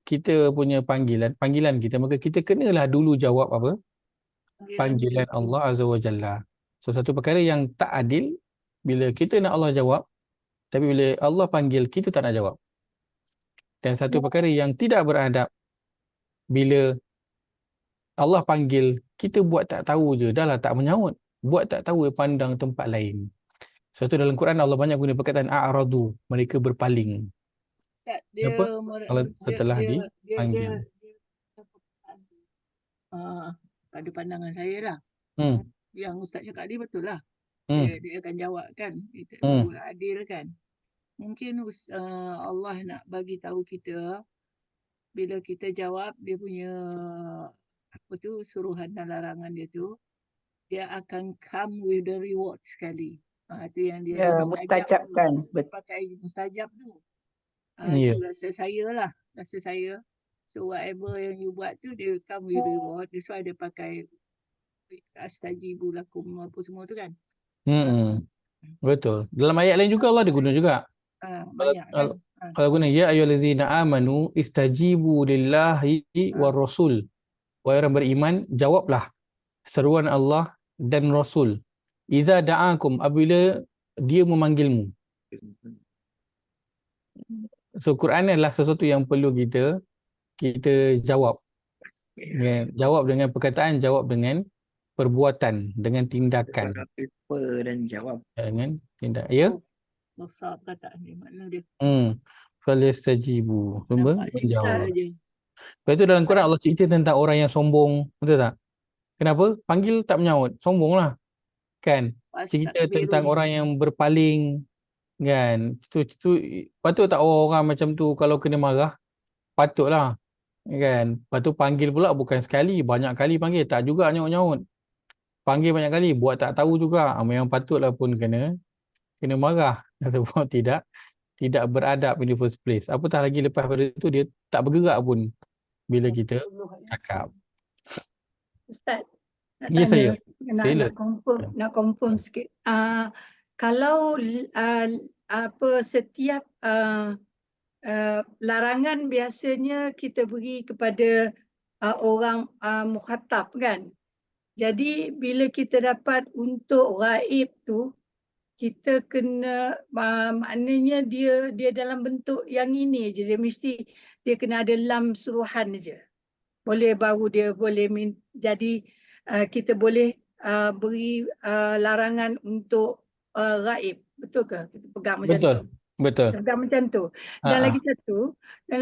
kita punya panggilan kita, maka kita kenalah dulu jawab apa? Panggilan Allah Azza wa Jalla. So satu perkara yang tak adil bila kita nak Allah jawab, tapi bila Allah panggil kita tak nak jawab. Dan satu perkara yang tidak beradab bila Allah panggil kita buat tak tahu je, dah lah tak menyaut, buat tak tahu, pandang tempat lain. Sebab tu dalam Quran Allah banyak guna perkataan a'radu, mereka berpaling. Setelah dipanggil. Pada pandangan saya lah. Yang Ustaz cakap ni betul lah. Dia akan jawab kan. Barulah adil kan. Mungkin Allah nak bagi tahu kita bila kita jawab dia punya suruhan dan larangan dia tu, dia akan come with the reward sekali. Itu yang dia mustajab kan. Pakai mustajab tu. Itu rasa saya. So whatever yang you buat tu dia come with reward. That's why dia pakai astajibu lakum apa semua tu kan. Betul. Dalam ayat lain juga Allah ada guna juga. Banyak kan. Kalau guna ya ayyuhallazina amanu istajibu lillahi war rasul. Wahai orang beriman, jawablah seruan Allah dan Rasul. Idza da'akum, apabila dia memanggilmu. So Quran adalah sesuatu yang perlu kita jawab. Ya, jawab dengan perkataan, jawab dengan perbuatan, dengan tindakan. Paper dan jawab. Dengan tindak. Ya? Besar perkataan ni, makna dia. Falastajibu. Nampak simple Menjawab. aja. Lepas itu dalam Quran Allah cerita tentang orang yang sombong. Betul tak? Kenapa? Panggil tak menyaut. Sombong lah. Kan? Cerita tentang orang yang berpaling. Kan? Itu patut tak orang macam tu kalau kena marah? Patutlah. Kan? Lepas tu panggil pula bukan sekali. Banyak kali panggil. Tak juga nyaut-nyaut. Panggil banyak kali. Buat tak tahu juga. Memang patutlah pun kena marah. Sebab tidak beradab in the first place. Apatah lagi lepas pada itu dia tak bergerak pun bila kita cakap. Ustaz, nak Ya, tanya, saya. nak confirm sikit. Kalau setiap larangan biasanya kita beri kepada orang mukhatab kan. Jadi bila kita dapat untuk ghaib tu, kita kena maknanya dia dalam bentuk yang ini je, dia kena ada lam suruhan je. Boleh baru dia boleh jadi kita boleh beri larangan untuk ghaib. Betul ke? Kita pegang macam tu. Betul. Pegang macam tu. Dan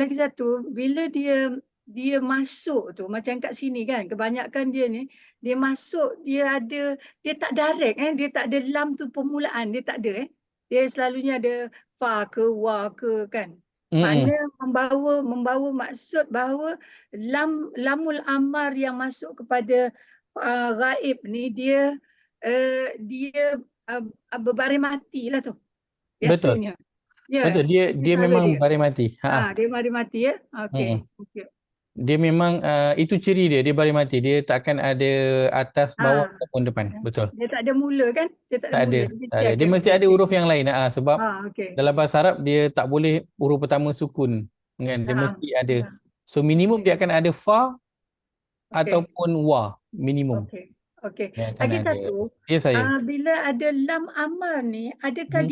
lagi satu bila dia masuk tu macam kat sini kan, kebanyakan dia masuk dia tak direct dia tak ada lam tu permulaan, dia tak ada dia selalunya ada fa ke wa ke kan. Maknanya membawa maksud bahawa lamul amar yang masuk kepada ghaib ni dia berbaring mati lah tu biasanya. Betul. Dia memang baring mati. Dia baring mati ya. Okey. Dia memang itu ciri dia baring mati. Dia takkan ada atas, bawah ataupun depan. Betul. Dia tak ada mula kan? Dia tak ada mula. Dia mesti ada huruf yang lain sebab dalam bahasa Arab dia tak boleh huruf pertama sukun kan. Dia mesti ada. So minimum dia akan ada fa ataupun wa minimum. Okey. Lagi satu. Ya saya. Bila ada lam amar ni, adakah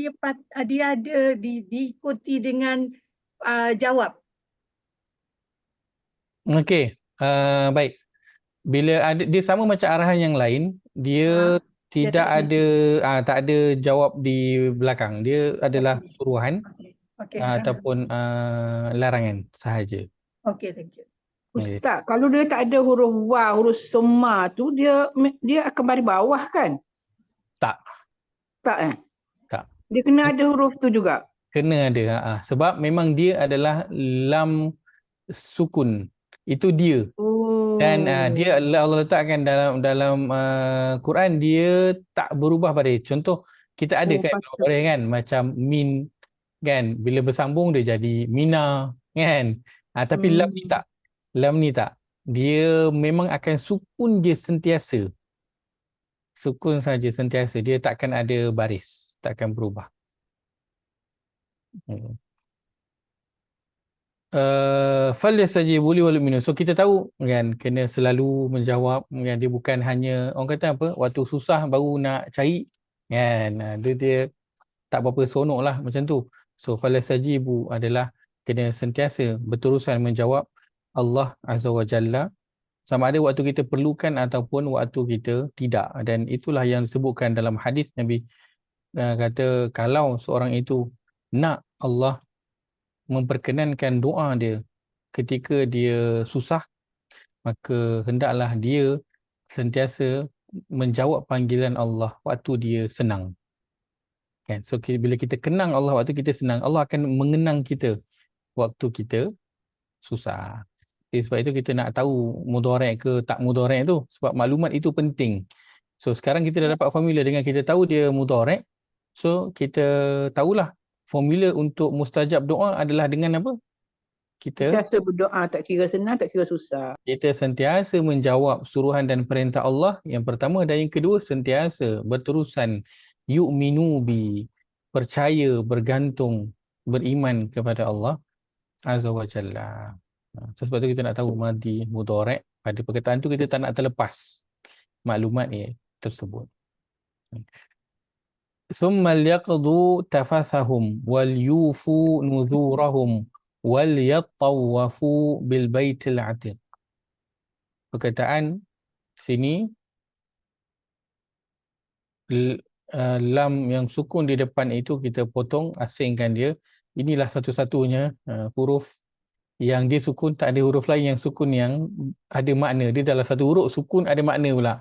dia ada diikuti dengan jawab? Okey, baik. Bila ada dia sama macam arahan yang lain, dia tidak tak ada jawab di belakang. Dia adalah suruhan ataupun larangan sahaja. Okey, thank you. Ustaz, kalau dia tak ada huruf wa, huruf summa tu dia akan baris bawah kan? Tak. Tak Tak. Dia kena ada huruf tu juga. Kena ada. Sebab memang dia adalah lam sukun. Itu dia. Dan dia Allah letakkan dalam Quran, dia tak berubah baris. Contoh kita ada kan baris kan macam min kan, bila bersambung dia jadi mina kan. Tapi lam ni tak. Lam ni tak. Dia memang akan sukun dia sentiasa. Sukun saja sentiasa. Dia takkan ada baris, takkan berubah. Falyastajibu li wal yu'minu. So kita tahu kan kena selalu menjawab kan, dia bukan hanya orang kata apa waktu susah baru nak cari kan. Dia tak berapa seronok lah macam tu. So falyastajibu adalah kena sentiasa berterusan menjawab Allah Azza wa Jalla, sama ada waktu kita perlukan ataupun waktu kita tidak. Dan itulah yang disebutkan dalam hadis Nabi kata kalau seorang itu nak Allah memperkenankan doa dia ketika dia susah, maka hendaklah dia sentiasa menjawab panggilan Allah waktu dia senang. Kan? So bila kita kenang Allah waktu kita senang, Allah akan mengenang kita waktu kita susah. Sebab itu kita nak tahu mudhari' ke tak mudhari' tu, sebab maklumat itu penting. So sekarang kita dah dapat formula dengan kita tahu dia mudhari'. So kita tahulah formula untuk mustajab doa adalah dengan apa? Kita sentiasa berdoa, tak kira senang, tak kira susah. Kita sentiasa menjawab suruhan dan perintah Allah yang pertama, dan yang kedua sentiasa berterusan yu'minu bi, percaya, bergantung, beriman kepada Allah Azza wa Jalla. Sebab tu kita nak tahu madi, mudhari'. Pada perkataan tu kita tak nak terlepas maklumat ni tersebut. ثم ليقضوا تفثهم وليوفوا نذورهم وليطوفوا بالبيت العتيق. Perkataan sini lam yang sukun di depan itu kita potong, asingkan dia. Inilah satu-satunya huruf yang dia sukun, tak ada huruf lain yang sukun yang ada makna. Dia dalam satu huruf sukun ada makna pula.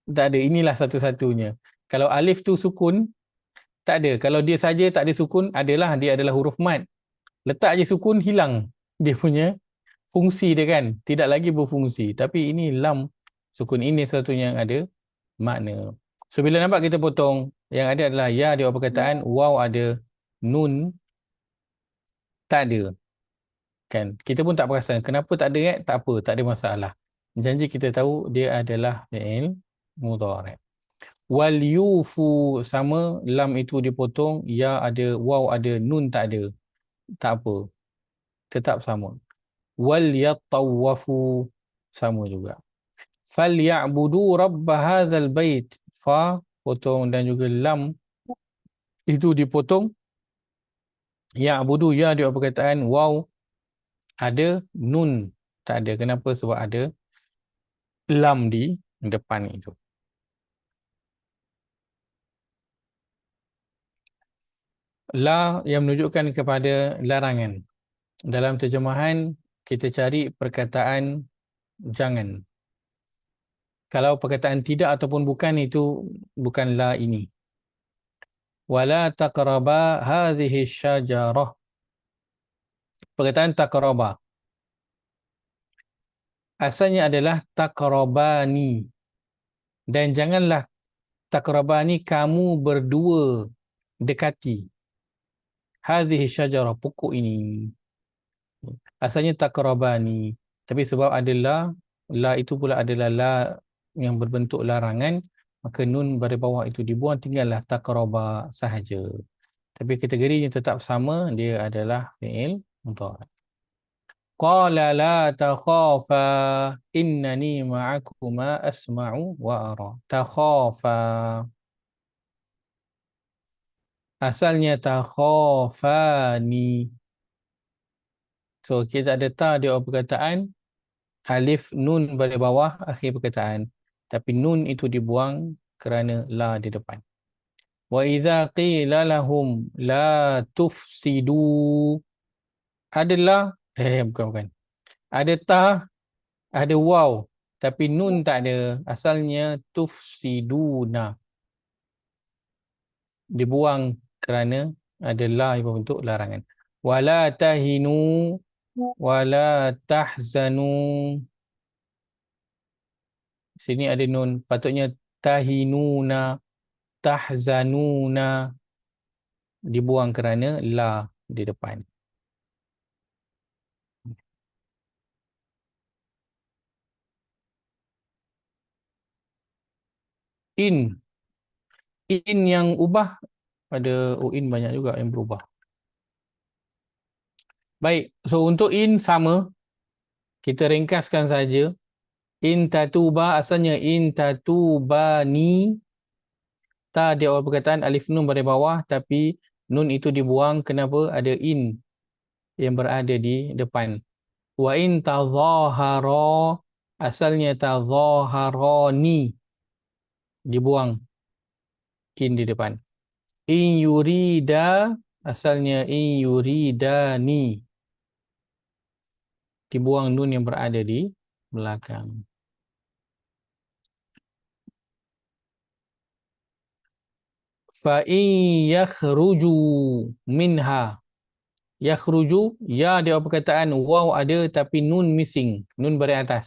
Tak ada, inilah satu-satunya. Kalau alif tu sukun, tak ada. Kalau dia saja tak ada sukun, adalah dia adalah huruf mad. Letak je sukun, hilang dia punya fungsi dia kan. Tidak lagi berfungsi. Tapi ini lam sukun, ini satunya yang ada makna. So bila nampak kita potong, yang ada adalah ya di awal perkataan, waw ada, nun tak ada. Kan? Kita pun tak perasan. Kenapa tak ada? Tak apa, tak ada masalah. Janji kita tahu dia adalah fi'il mudhari'. Wal yufu, sama, lam itu dipotong, ya ada, waw ada, nun tak ada. Tak apa. Tetap sama. Wal yatawafu, sama juga. Fal ya'budu rabb hadzal bait. Fa potong dan juga lam itu dipotong. Ya'budu, ya di perkataan, waw ada, nun tak ada. Kenapa? Sebab ada lam di depan itu. La yang menunjukkan kepada larangan. Dalam terjemahan kita cari perkataan jangan. Kalau perkataan tidak ataupun bukan, itu bukan la ini. Wala taqraba hadhihi syajarah. Perkataan taqraba asalnya adalah taqrabani. Dan janganlah taqrabani, kamu berdua dekati. Hadhihi syajarah, pokok ini. Asalnya taqrabani. Tapi sebab ada la itu pula adalah la yang berbentuk larangan, maka nun pada bawah itu dibuang, tinggallah taqraba sahaja. Tapi kategorinya tetap sama, dia adalah fi'il mudhari'. Qala la takhafa innani ma'akuma asma'u wa ara. Takhafa. Asalnya takhafani. So kita ada ta di awal perkataan, alif nun pada bawah akhir perkataan. Tapi nun itu dibuang kerana la di depan. Wa idza qila lahum la tufsidu. Adalah bukan. Ada ta, ada waw, tapi nun tak ada. Asalnya tufsiduna. Dibuang kerana ada la yang berbentuk larangan. Wala tahinu wala tahzanu. Sini ada nun, patutnya tahinuna, tahzanuna. Dibuang kerana la di depan. In yang ubah, ada in banyak juga yang berubah. Baik, so untuk in sama, kita ringkaskan saja. In tatuba, asalnya in tatubani. Ta di awal perkataan, alif nun pada bawah, tapi nun itu dibuang. Kenapa? Ada in yang berada di depan. Wa in tazahara, asalnya tazaharani. Dibuang in di depan. In yurida, asalnya in yuridani. Dibuang nun yang berada di belakang. Fa in yakhruju minha. Yakhruju, ya di awal perkataan, waw ada tapi nun missing, nun baris atas.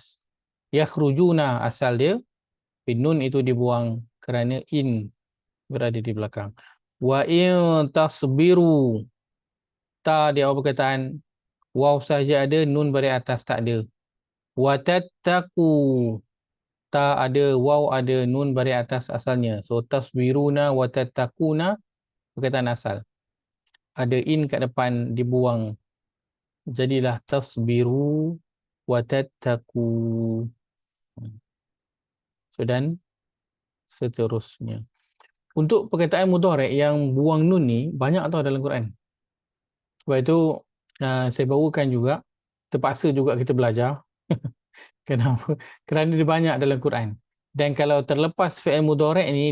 Yakhrujuna asal dia, tapi nun itu dibuang kerana in berada di belakang. Wa in tasbiru, ta di awal perkataan, waw saja ada, nun baris atas tak ada. Wa tattaqu, ta ada, waw ada, nun baris atas asalnya. So tasbiruna wa tattaquna perkataan asal. Ada in kat depan dibuang. Jadilah tasbiru wa tattaqu. So dan seterusnya. Untuk perkataan mudhari' yang buang nun ni banyak tau dalam Quran. Sebab itu saya bawakan juga, terpaksa juga kita belajar. Kenapa? Kerana dia banyak dalam Quran. Dan kalau terlepas fi'il mudhari' ni,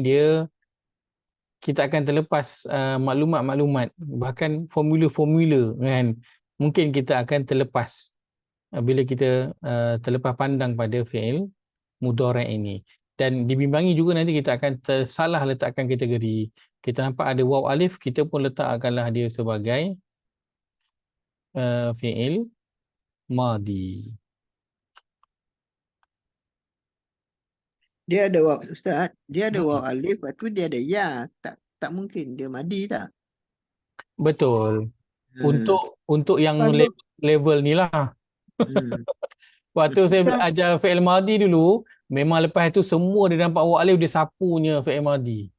kita akan terlepas maklumat-maklumat, bahkan formula-formula kan. Mungkin kita akan terlepas bila kita terlepas pandang pada fi'il mudhari' ini. Dan dibimbangi juga nanti kita akan tersalah letakkan kategori. Kita nampak ada waw alif, kita pun letakkanlah dia sebagai fi'il madi. Dia ada waw, Ustaz. Dia ada waw alif, lepas tu dia ada ya. Tak mungkin dia madi tak? Betul. Untuk yang level ni lah. Waktu saya ajar fi'il madi dulu, memang lepas itu semua dia nampak waw alif, dia sapunya fi'il madi.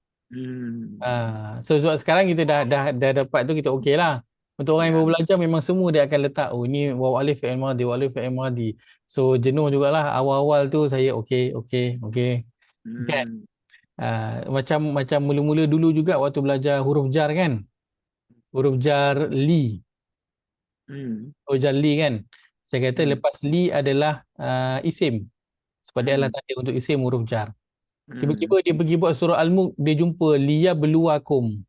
So sebab sekarang kita dah dapat tu, kita okey lah. Untuk orang yang baru belajar memang semua dia akan letak, oh ni waw alif fi'il madi, waw alif fi'il madi. So jenuh jugalah awal-awal tu saya okey. Kan? Macam mula-mula dulu juga waktu belajar huruf jar kan. Huruf jar li. Huruf jar li kan. Saya kata lepas li adalah isim. Sebab dia adalah tanda untuk isim huruf jar. Tiba-tiba dia pergi buat surah Al-Mulk, dia jumpa liya beluakum.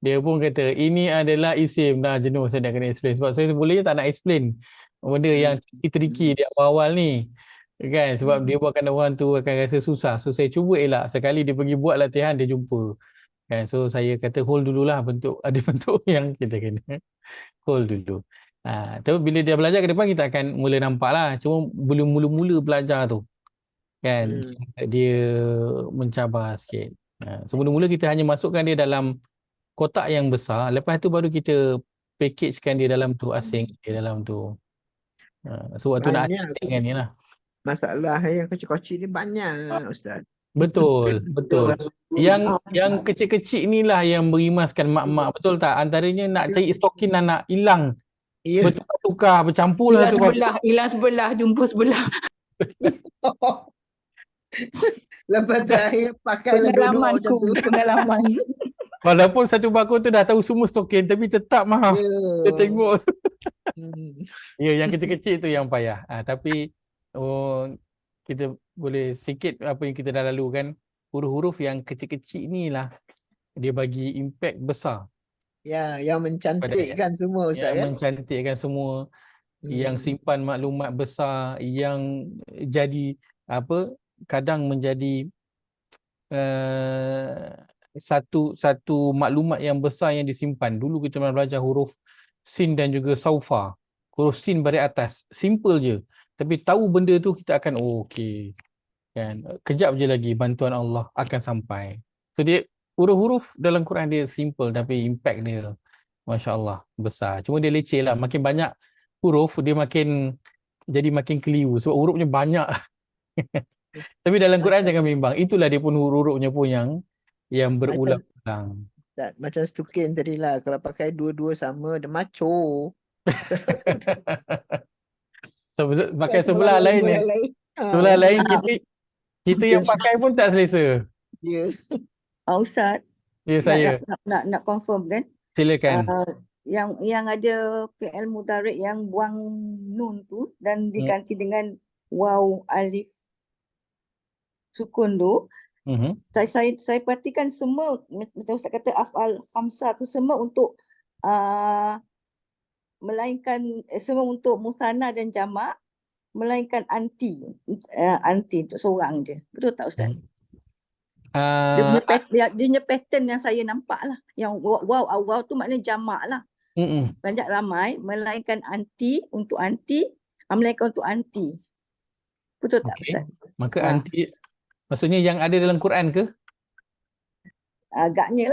Dia pun kata ini adalah isim. Dah jenuh saya nak kena explain. Sebab saya sebenarnya tak nak explain benda yang triki-triki di awal-awal ni. Kan? Sebab dia buatkan orang tu akan rasa susah. So saya cuba elak. Sekali dia pergi buat latihan, dia jumpa. Kan? So saya kata hold dululah, ada bentuk yang kita kena hold dulu. Tapi bila dia belajar ke depan, kita akan mula nampak lah. Cuma belum mula-mula belajar tu. Kan? Dia mencabar sikit. So mula-mula kita hanya masukkan dia dalam kotak yang besar, lepas tu baru kita packagekan dia dalam tu, asing dia dalam tu. So waktu nak asing-asingkan ni lah. Masalah yang kecil-kecil ni banyak, Ustaz. Betul. Yang kecil-kecil ni lah yang berimaskan mak-mak, betul tak? Antaranya nak cari stokin anak, hilang. Bertukar-tukar, bercampur lah tu. Hilang sebelah, jumpa sebelah. Lepas terakhir pakai dua-dua macam tu. Pengalaman. Walaupun satu bakul tu dah tahu semua stokin, tapi tetap mahal. Dia tengok. Yang kecil-kecil tu yang payah. Tapi kita boleh sikit apa yang kita dah lalu kan. Huruf-huruf yang kecil-kecil ni lah, dia bagi impact besar. Ya, yang mencantikkan semua, Ustaz. Yang mencantikkan semua. Yang simpan maklumat besar. Yang jadi kadang menjadi satu maklumat yang besar yang disimpan. Dulu kita pernah belajar huruf sin dan juga saufa. Huruf sin baris atas. Simple je. Tapi tahu benda tu kita akan okey. Kan? Kejap je lagi bantuan Allah akan sampai. So dia huruf-huruf dalam Quran dia simple tapi impact dia masya-Allah besar. Cuma dia leceh lah. Makin banyak huruf dia makin keliru sebab hurufnya banyak. Tapi dalam Quran jangan bimbang. Itulah dia pun huruf-hurufnya pun yang berulang-ulang. Macam stukin tadi lah. Kalau pakai dua-dua sama, dia maco. So, pakai sebelah lain ni. Sebelah lain kita yang pakai pun tak selesa. Ya. Ustaz. Ya, saya. Nak confirm kan? Silakan. Yang ada fi'il mudhari' yang buang nun tu dan diganti dengan waw alif sukun tu. Saya perhatikan semua macam Ustaz kata af'al khamsah tu semua untuk melainkan semua untuk musanna dan jamak, melainkan anti untuk seorang je. Betul tak Ustaz? Dia punya pattern yang saya nampak lah. Yang waw tu maknanya jamak lah. Banyak ramai, melainkan anti untuk anti, melainkan untuk anti. Betul tak Ustaz? Maka anti maksudnya yang ada dalam Quran ke? Agaknya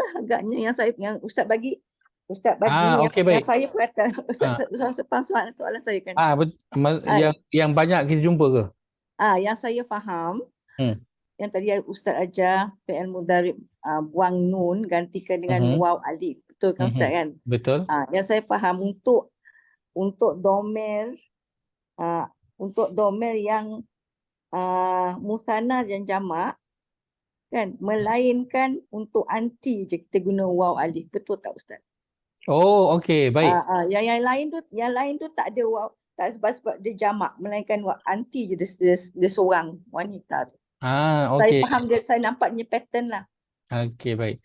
yang Ustaz bagi okay, yang saya perasan. Ustaz faham soalan saya kan? Yang banyak kita jumpa ke? Yang saya faham, Hmm. yang tadi Ustaz ajar fi'il mudhari buang nun gantikan dengan waw alif. Betul kan Ustaz kan? Betul. Yang saya faham untuk domer yang musanna dan jamak kan, melainkan untuk anti je kita guna waw alif. Betul tak Ustaz? Oh, okey, baik. Yang lain tu tak ada waw, tak sebab dia jamak, melainkan anti je dia seorang wanita tu. Saya Okey. faham dia, saya nampak dia pattern lah. Okey, baik.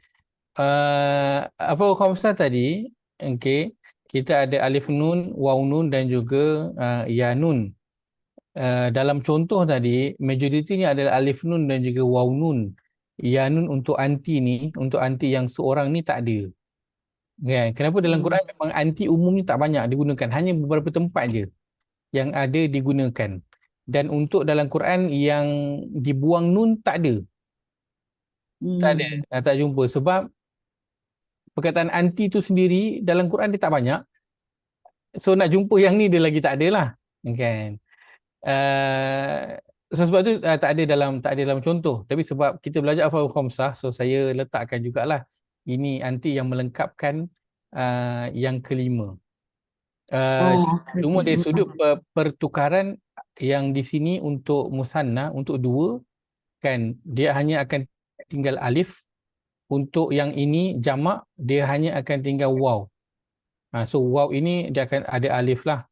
Apa Khamsah tadi, okey, kita ada alif nun, waw nun dan juga ya nun. Dalam contoh tadi, majoritinya adalah alif nun dan juga waw nun. Ya nun untuk anti ni, untuk anti yang seorang ni tak ada. Kan? Kenapa dalam Quran memang anti umumnya tak banyak digunakan, hanya beberapa tempat je yang ada digunakan. Dan untuk dalam Quran yang dibuang nun tak ada. Tak ada, tak jumpa. Sebab perkataan anti tu sendiri dalam Quran dia tak banyak. So nak jumpa yang ni dia lagi tak ada lah. Kan? So sebab tu tak ada dalam contoh. Tapi sebab kita belajar Af'al Khamsah, so saya letakkan jugalah ini anti yang melengkapkan yang kelima. Cuma dari sudut pertukaran yang di sini untuk musanna, untuk dua, kan, dia hanya akan tinggal alif. Untuk yang ini jamak, dia hanya akan tinggal waw. So waw ini dia akan ada alif lah.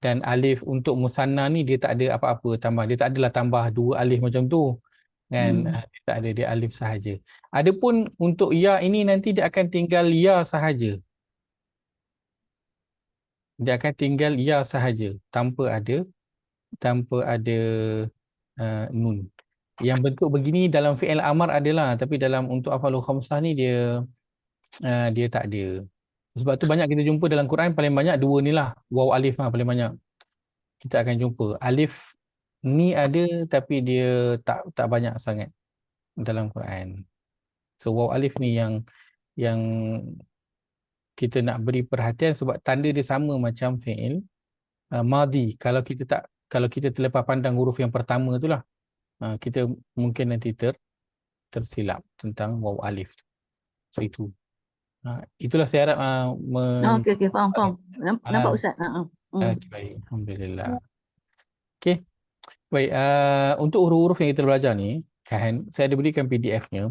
Dan alif untuk musanna ni dia tak ada apa-apa tambah. Dia tak adalah tambah dua alif macam tu. Kan? Dia tak ada, dia alif sahaja. Adapun untuk ya ini nanti dia akan tinggal ya sahaja. Dia akan tinggal ya sahaja tanpa ada nun. Yang bentuk begini dalam fi'il amar adalah, tapi dalam untuk af'alul khamsah ni dia tak ada. Sebab tu banyak kita jumpa dalam Quran, paling banyak dua ni lah, waw alif lah paling banyak kita akan jumpa. Alif ni ada tapi dia tak banyak sangat dalam Quran. So waw alif ni yang kita nak beri perhatian sebab tanda dia sama macam fi'il madhi. Kalau kita terlepas pandang huruf yang pertama tu lah, kita mungkin nanti tersilap tentang waw alif. So itulah saya harap Okey, faham. Nampak Ustaz? Okay, baik. Alhamdulillah. Okey. Baik, untuk huruf-huruf yang kita belajar ni, kan, saya ada berikan PDF-nya.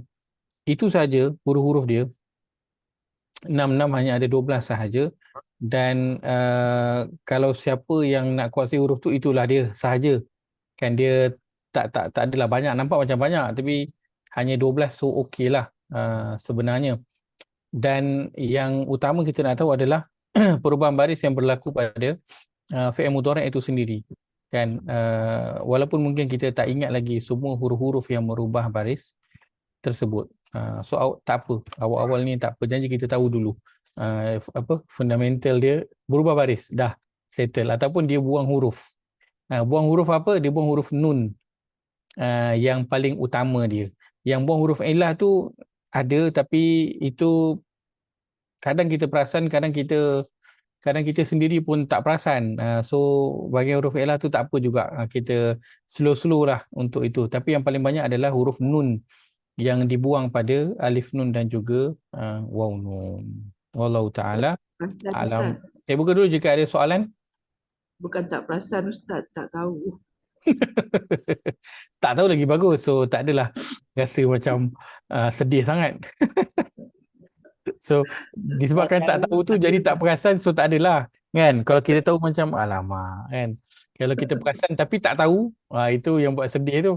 Itu saja huruf-huruf dia. 6 hanya ada 12 sahaja. Dan kalau siapa yang nak kuasai huruf tu, itulah dia sahaja. Kan dia tak adalah banyak, nampak macam banyak tapi hanya 12, so okeylah sebenarnya. Dan yang utama kita nak tahu adalah perubahan baris yang berlaku pada fi'il mudhari' itu sendiri. Kan, walaupun mungkin kita tak ingat lagi semua huruf-huruf yang merubah baris tersebut. So tak apa, awal-awal ni tak apa, janji kita tahu dulu fundamental dia berubah baris, dah settle. Ataupun dia buang huruf. Buang huruf apa? Dia buang huruf nun, yang paling utama dia. Yang buang huruf ilah tu ada, tapi itu kadang kita perasan, kadang kita sendiri pun tak perasan. So bahagian huruf ilah tu tak apa juga, kita slow lah untuk itu. Tapi yang paling banyak adalah huruf nun yang dibuang pada alif nun dan juga waw nun. Wallahu ta'ala alam. Saya buka dulu jika ada soalan. Bukan tak perasan Ustaz, tak tahu. Tak tahu lagi bagus. So tak adalah rasa macam sedih sangat. So disebabkan tak tahu tu jadi tak perasan, so tak adalah. Kan? Kalau kita tahu macam alamak, kan. Kalau kita perasan tapi tak tahu, itu yang buat sedih tu.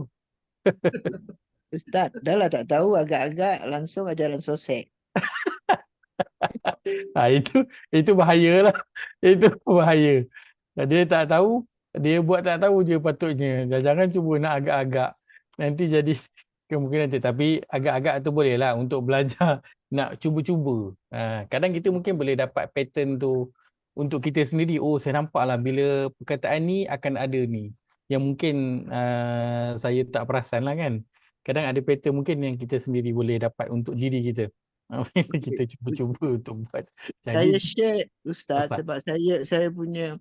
Ustaz, dah lah tak tahu, agak-agak langsung ajaran sosek. Itu bahayalah. Itu bahaya. Dia tak tahu, dia buat tak tahu je patutnya. Jangan cuba nak agak-agak. Nanti jadi kemungkinan nanti. Tapi agak-agak tu boleh lah untuk belajar, nak cuba-cuba. Kadang kita mungkin boleh dapat pattern tu untuk kita sendiri. Oh, saya nampak lah bila perkataan ni akan ada ni. Yang mungkin saya tak perasan lah kan. Kadang ada pattern mungkin yang kita sendiri boleh dapat untuk diri kita. Kita cuba-cuba untuk buat. Saya share Ustaz sebab saya punya,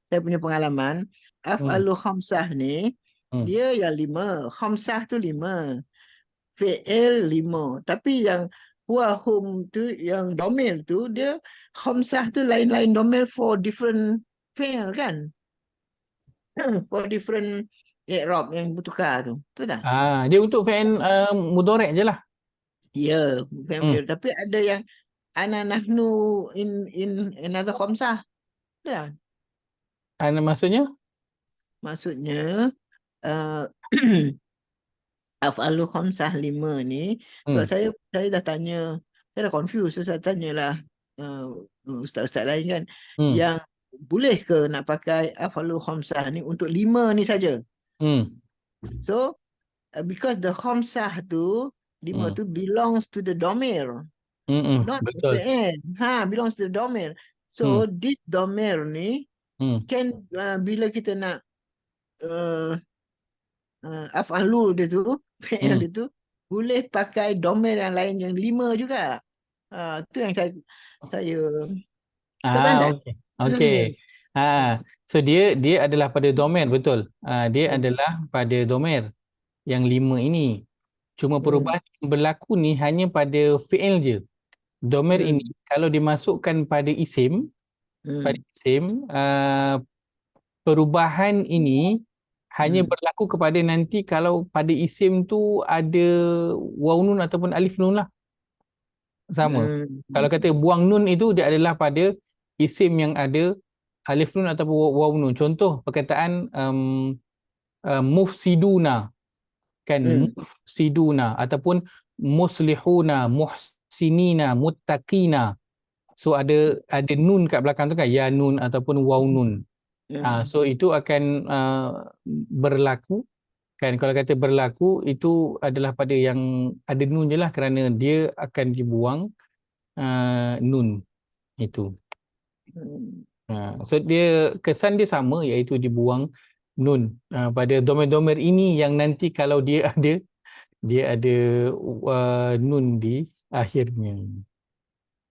saya punya pengalaman, af'alu khamsah ni dia yang 5, khamsah tu 5, fi'il 5. Tapi yang huwa hum tu, yang domir tu, dia khamsah tu lain-lain domir for different fi'il kan? For different i'rab yang bertukar tu. Betul tak? Dia untuk fi'il mudhari' je lah. Ya, fi'il tapi ada yang ana nahnu in another khamsah. Betul tak? Maksudnya? Maksudnya af'alu khamsah 5 ni, sebab saya dah tanya, saya dah confused, so saya tanyalah ustaz-ustaz lain kan, yang boleh ke nak pakai af'alu khamsah ni untuk 5 ni saja. So because the khamsah tu 5 tu belongs to the domir, not the Betul. fi'il. Belongs to the domir. So this domir ni can bila kita nak af'alu dia tu, fi'il dia tu, boleh pakai domir yang lain yang 5 juga. Tu yang saya Okey. Okey. So dia adalah pada domir, betul. Dia adalah pada domir yang 5 ini. Cuma perubahan yang berlaku ni hanya pada fi'il je. Domir ini kalau dimasukkan pada isim, perubahan ini hanya berlaku kepada nanti kalau pada isim tu ada waw nun ataupun alif nun lah. Sama. Kalau kata buang nun itu dia adalah pada isim yang ada alif nun ataupun waw nun. Contoh perkataan mufsiduna kan, mufsiduna ataupun muslihuna, muhsinina, muttaqina. So ada nun kat belakang tu kan, ya nun ataupun waw nun. So itu akan berlaku kan. Kalau kata berlaku itu adalah pada yang ada nun je lah, kerana dia akan dibuang nun itu. So dia kesan dia sama, iaitu dibuang nun pada domir-domir ini yang nanti kalau dia ada nun di akhirnya.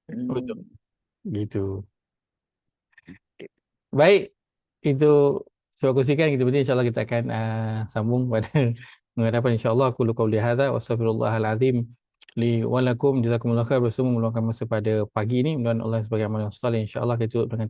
Betul. Gitu. Baik, itu saya kongsikan. Kita berarti insyaAllah kita akan sambung pada menghadapan insyaAllah. Aku qauli hadza wa astaghfirullahal azim li wa lakum, jazakumullahu khair. Bersama meluangkan masa pada pagi ini, mudah-mudahan Allah sebagai amal yang soleh. InsyaAllah kita tutup dengan